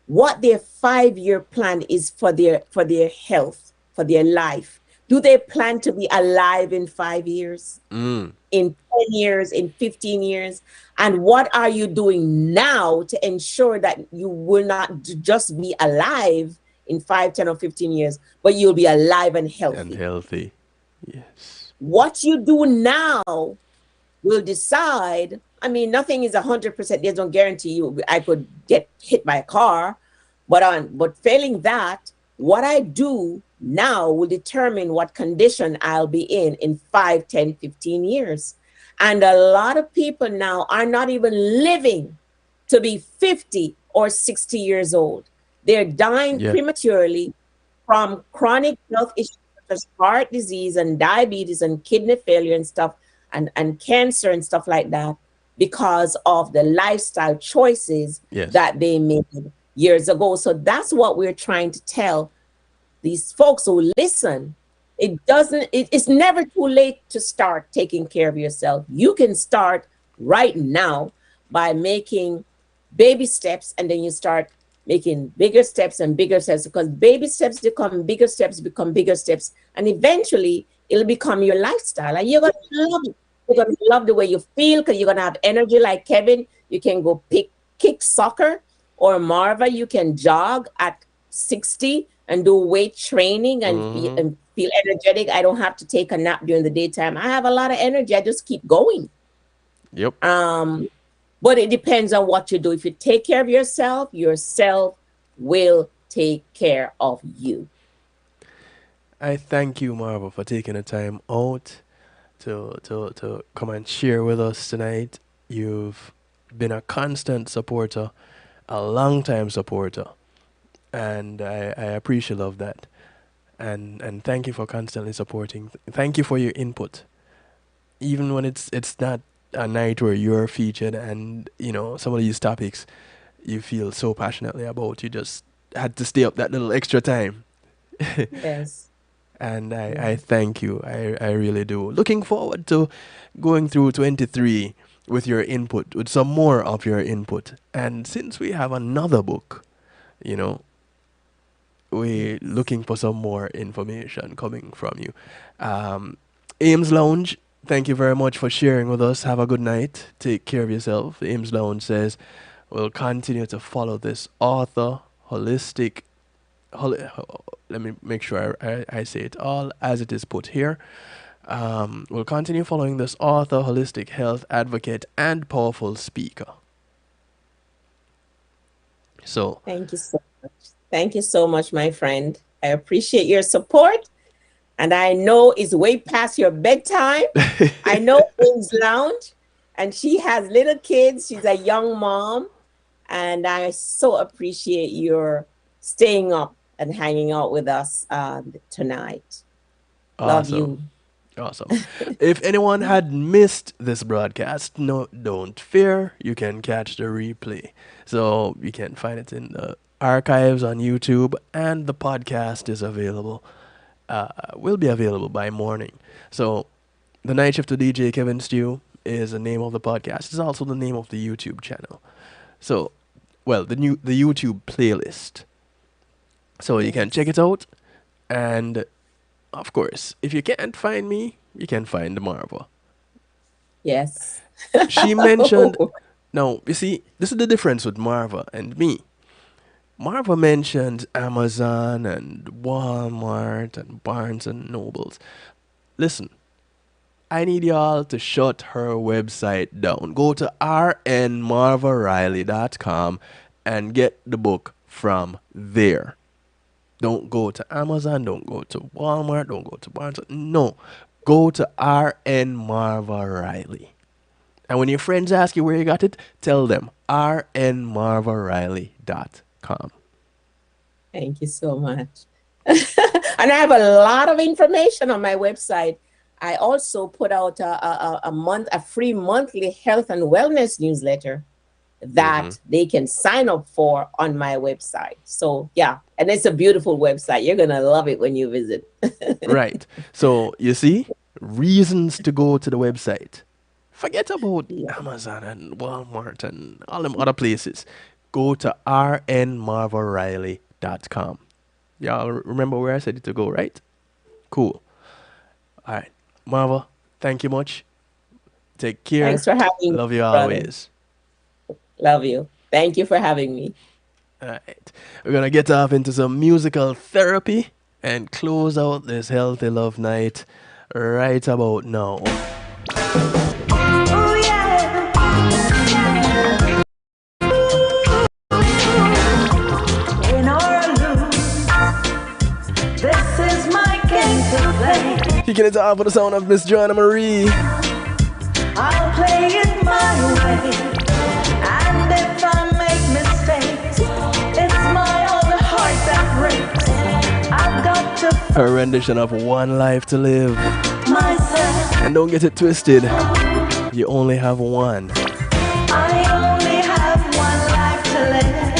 what their 5-year plan is for their health, for their life. Do they plan to be alive in 5 years, in 10 years, in 15 years? And what are you doing now to ensure that you will not just be alive in 5, 10, or 15 years, but you'll be alive and healthy? And healthy. Yes. What you do now will decide. I mean, nothing is 100%. There's no guarantee you I could get hit by a car, but failing that, what I do now will determine what condition I'll be in 5, 10, 15 years. And a lot of people now are not even living to be 50 or 60 years old. They're dying prematurely from chronic health issues such as heart disease and diabetes and kidney failure and stuff, and cancer and stuff like that, because of the lifestyle choices that they made years ago. So that's what we're trying to tell these folks who listen. It's never too late to start taking care of yourself. You can start right now by making baby steps, and then you start making bigger steps and bigger steps, because baby steps become bigger steps, and eventually it'll become your lifestyle, and you're gonna love it. You're gonna love the way you feel, because you're gonna have energy like Kevin. You can go kick soccer, or Marva, you can jog at 60 and do weight training and feel energetic. I don't have to take a nap during the daytime. I have a lot of energy. I just keep going. Yep. But it depends on what you do. If you take care of yourself will take care of you. I thank you, Marva, for taking the time out to come and share with us tonight. You've been a constant supporter, a long time supporter, and I appreciate of that. And thank you for constantly supporting. Thank you for your input, even when it's not a night where you're featured, and some of these topics you feel so passionately about. You just had to stay up that little extra time. Yes. And I thank you. I really do. Looking forward to going through 23 with your input, with some more of your input. And since we have another book, we're looking for some more information coming from you. Ames Lounge, thank you very much for sharing with us. Have a good night. Take care of yourself. Ames Lounge says, we'll continue to follow this author, let me make sure I say it all as it is put here. We'll continue following this author, holistic health advocate, and powerful speaker. So thank you so much. Thank you so much, my friend. I appreciate your support. And I know it's way past your bedtime. I know Ames Lounge, and she has little kids. She's a young mom. And I so appreciate your staying up and hanging out with us tonight. Awesome. Love you. Awesome. If anyone had missed this broadcast, don't fear. You can catch the replay. So you can find it in the archives on YouTube, and the podcast is available. Will be available by morning. So The Night Shift to DJ Kevin Stew is the name of the podcast. It's also the name of the YouTube channel. So, the YouTube playlist. So you can check it out. And of course, if you can't find me, you can find Marva. Yes. She mentioned, now, you see, this is the difference with Marva and me. Marva mentioned Amazon and Walmart and Barnes and Nobles. Listen, I need y'all to shut her website down. Go to rnmarvariley.com and get the book from there. Don't go to Amazon, don't go to Walmart, don't go to Barnes. No, go to RN Marva Riley. And when your friends ask you where you got it, tell them rnmarvariley.com. Thank you so much. And I have a lot of information on my website. I also put out a free monthly health and wellness newsletter that they can sign up for on my website. So yeah, and it's a beautiful website. You're gonna love it when you visit. Right. So you see, reasons to go to the website. Forget about Amazon and Walmart and all them other places. Go to rnmarvariley.com. Y'all remember where I said it to go, right? Cool. All right. Marva, thank you much. Take care. Thanks for having me. Love you brother. always. Love you. Thank you for having me. All right. We're going to get off into some musical therapy and close out this Healthy Love Night right about now. Oh yeah. Win or lose, this is my game to play. Kicking it off with the sound of Miss Joanna Marie. I'll play it my way, and if I make mistakes, it's my own heart that breaks. I've got to Her rendition of One Life to Live. myself. And don't get it twisted. You only have one. I only have one life to live.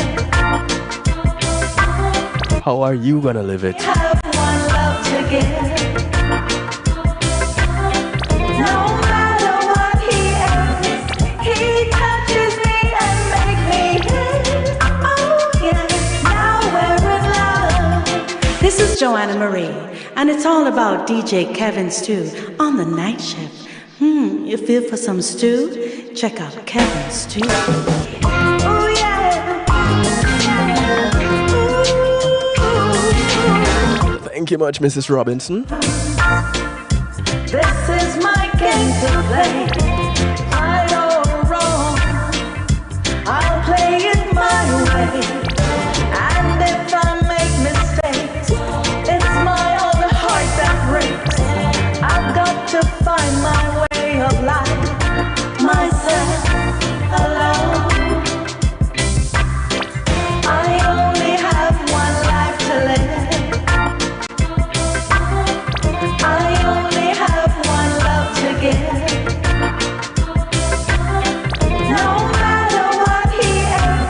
How are you gonna live it? Have one love to give. No matter what he is, he touches me and makes me his. Oh yeah, now we're in love. This is Joanna Marie, and it's all about DJ Kevin Stew on the night shift. You feel for some stew? Check out Kevin Stew. Oh yeah. Thank you much, Mrs. Robinson. This is my game to play. Right or wrong, I'll play it my way. And if I make mistakes, it's my own heart that breaks. I've got to find my way of life, myself alone. I only have one life to live. I only have one love to give. No matter what he is,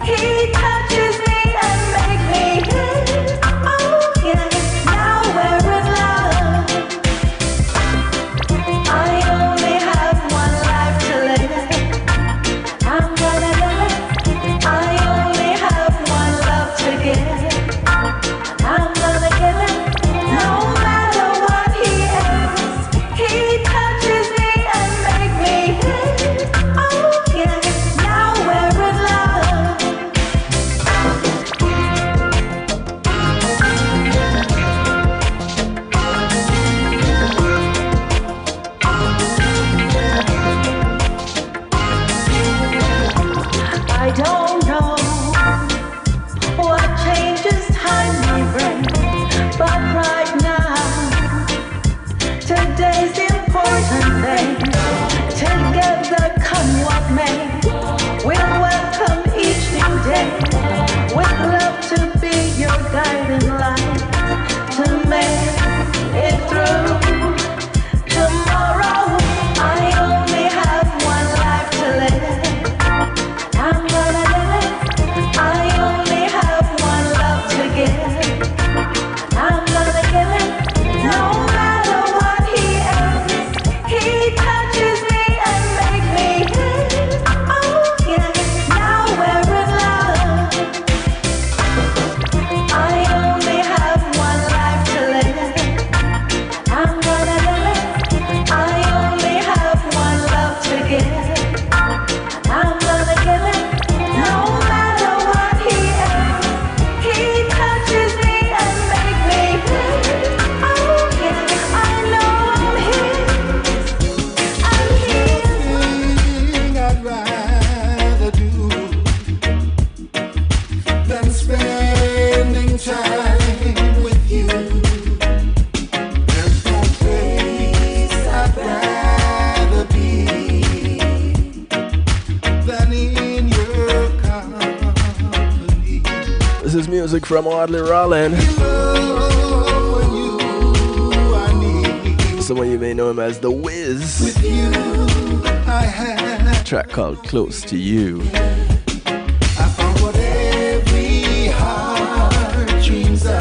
he touches me and makes me his. Oh yeah, now we're in love. I only have one life to live. I'm gonna live. I only have one love to give. I'm gonna give it. No matter what he is, he touches me and makes me his. Oh yeah, now we're in love. I don't know what changes time may bring, but right now, today's the important thing. Together, come what may, we'll welcome each new day. With love to be your guiding light, to make it through. Tomorrow, I only have one life to live. I'm gonna live. I only have one love to give. I'm gonna give it. No matter what he is, he touches me and makes me his. Oh yeah, now we're in love. I only have one life to live. I'm gonna live. I only have one love to give. I'm gonna give it. No matter what he is, he touches me and makes me his. Oh yeah, I know I'm his. I'm his. Thing I'd rather do than spending time with you. There's no place I'd rather be than in your company. This is music from Audley Rollin. Love when you I need. Some of you may know him as The Wiz. With you I have. Track called Close to You. I found what every heart dreams of,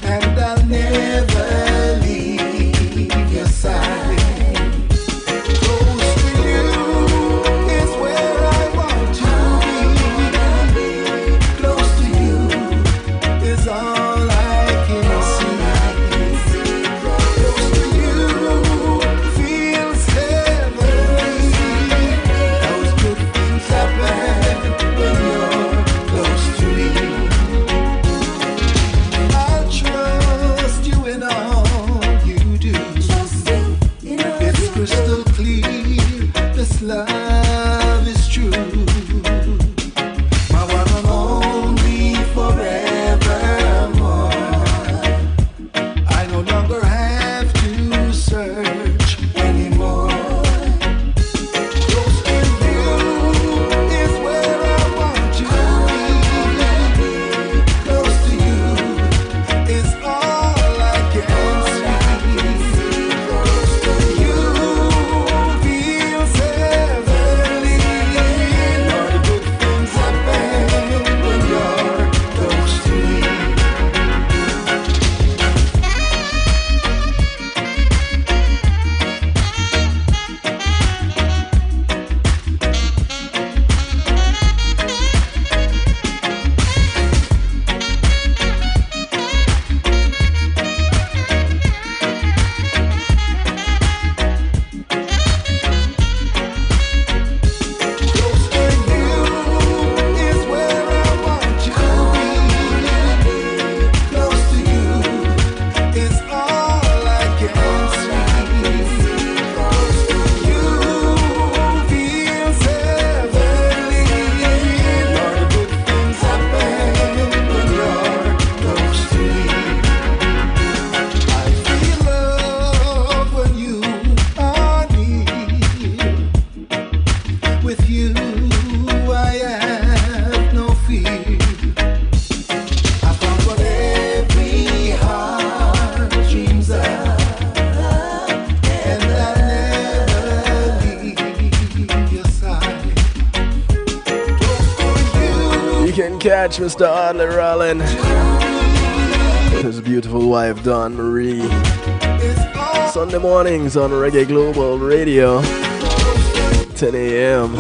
and I'll never leave your side. didn't catch Mr. Audley Rollin, his beautiful wife Dawn Marie. Sunday mornings on Reggae Global Radio, 10 a.m.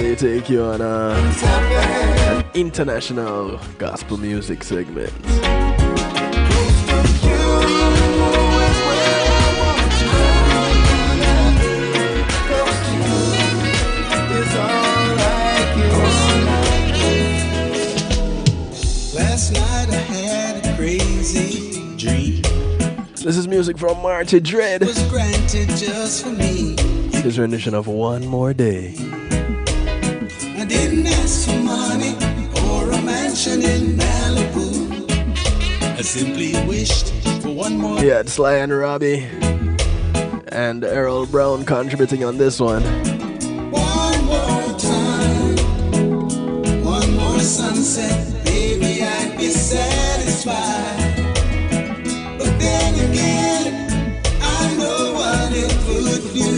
They take you on an international gospel music segment. Last night I had a crazy dream. This is music from Marty Dread. It was granted just for me. His rendition of One More Day. I didn't ask for money or a mansion in Malibu. I simply wished for one more. He had Sly and Robbie and Errol Brown contributing on this one. One more time, one more sunset. Baby, I'd be satisfied. But then again, I know what it would do.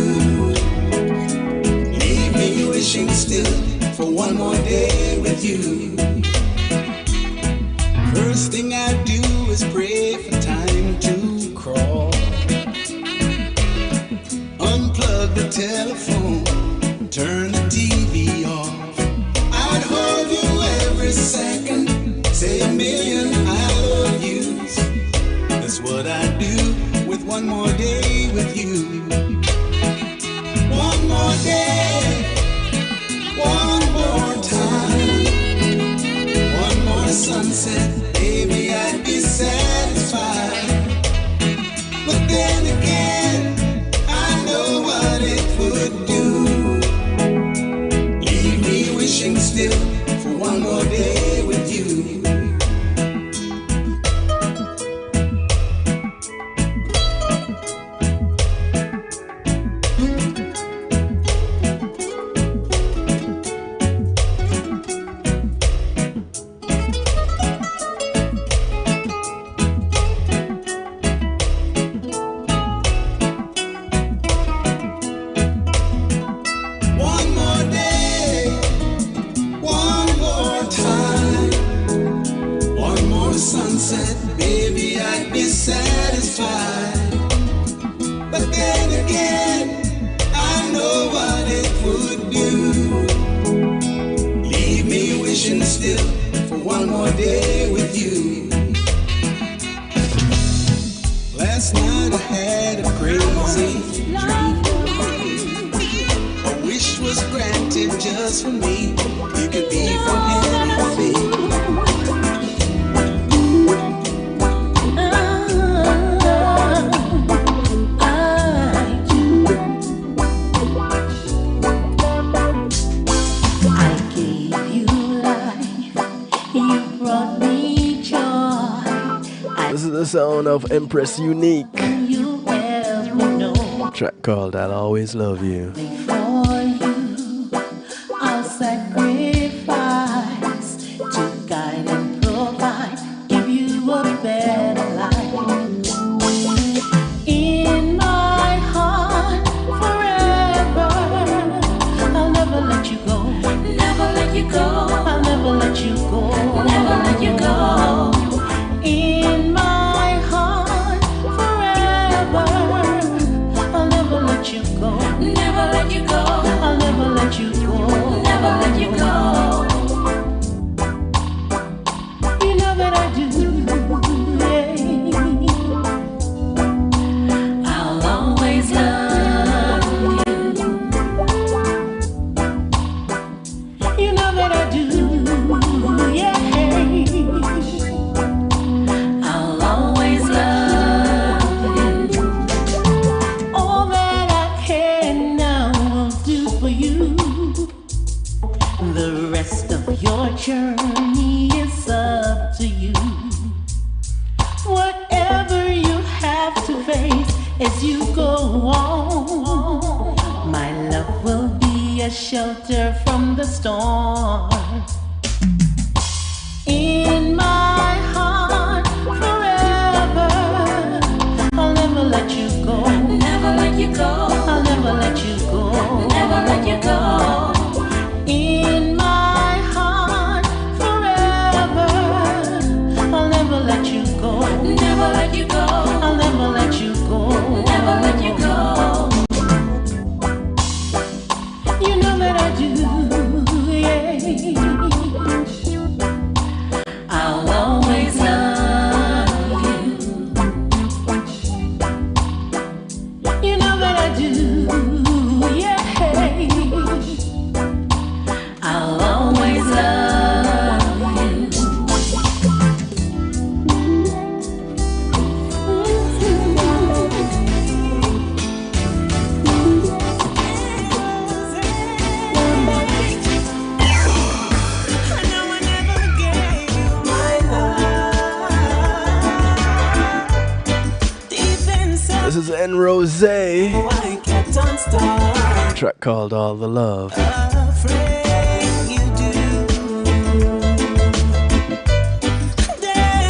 Leave me wishing still for one more day with you. First thing I do is pray for time to crawl. Unplug the telephone, turn the TV off. I'd hold you every second, say a million I love yous. That's what I do with one more day with you. One more day, one more time, one more sunset, baby, I'd be satisfied. But then again, I know what it would do. Leave me wishing still for one more day with you. One more day, one more time, one more sunset, baby, I'd be satisfied. But then again, I know what it would do. Leave me wishing still for one more day with you. Last night I had a crazy dream. A wish was granted just for me. You could be from anything. I gave you life, you brought me joy. This is the sound of Empress Unique. You ever know Track called I'll Always Love You. for you, I'll sacrifice to guide and provide, give you a better life. In my heart forever, I'll never let you go. Never let you go. I'll never let you go. Never let you go. In my heart forever, I'll never let you go. Never let you go. I'll never let you go. Never let you go. You know that I do. Yeah. I'll always love you. You know that I do. Yeah. I'll always love you. All that I can now will do for you. The rest of your journey is up to you. Whatever you have to face as you go on, my love will be a shelter from the storm. In my heart forever, I'll never let you go. Never let you go. I'll never let you go. Never let you go. In This is N Rose. Track called All the Love.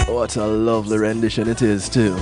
What a lovely rendition it is too.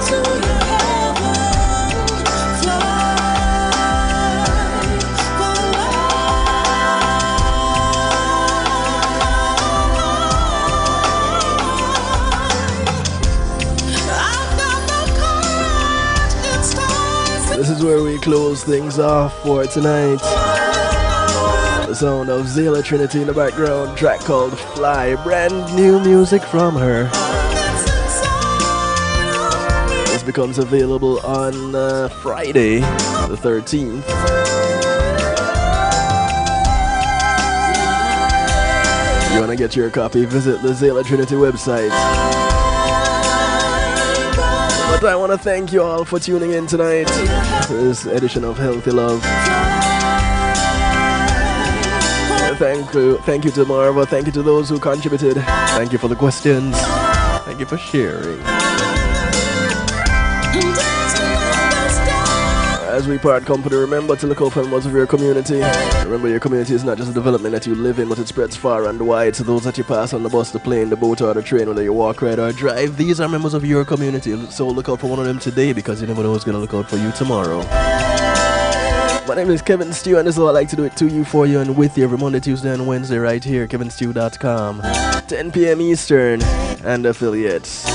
To This is where we close things off for tonight. The sound of Zayla Trinity in the background, track called Fly, brand new music from her. This becomes available on Friday, the 13th. If you want to get your copy, visit the Zayla Trinity website. But I want to thank you all for tuning in tonight to this edition of Healthy Love. Thank you to Marva. Thank you to those who contributed. Thank you for the questions. Thank you for sharing. As we part company, remember to look out for members of your community. Remember, your community is not just a development that you live in, but it spreads far and wide. So those that you pass on the bus, the plane, the boat, or the train, whether you walk, ride, or drive, these are members of your community. So look out for one of them today, because you never know who's going to look out for you tomorrow. My name is Kevin Stew, and this is how I like to do it to you, for you, and with you every Monday, Tuesday, and Wednesday right here, kevinstew.com, 10 p.m. Eastern, and affiliates.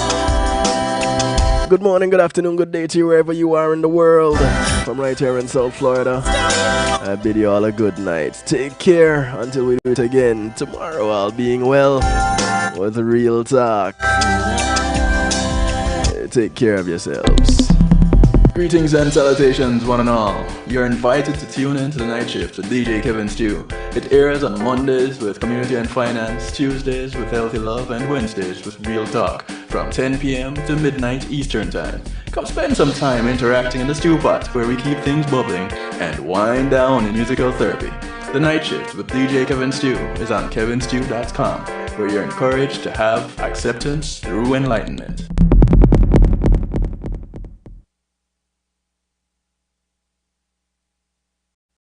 Good morning, good afternoon, good day to you wherever you are in the world. From right here in South Florida, I bid you all a good night. Take care until we do it again tomorrow, all being well, with real talk. Take care of yourselves. Greetings and salutations, one and all. You're invited to tune in to the night shift with DJ Kevin Stew. It airs on Mondays with Community and Finance, Tuesdays with Healthy Love, and Wednesdays with Real Talk from 10 p.m. to midnight Eastern Time. Come spend some time interacting in the stew pot, where we keep things bubbling and wind down in musical therapy. The night shift with DJ Kevin Stew is on kevinstew.com, where you're encouraged to have acceptance through enlightenment.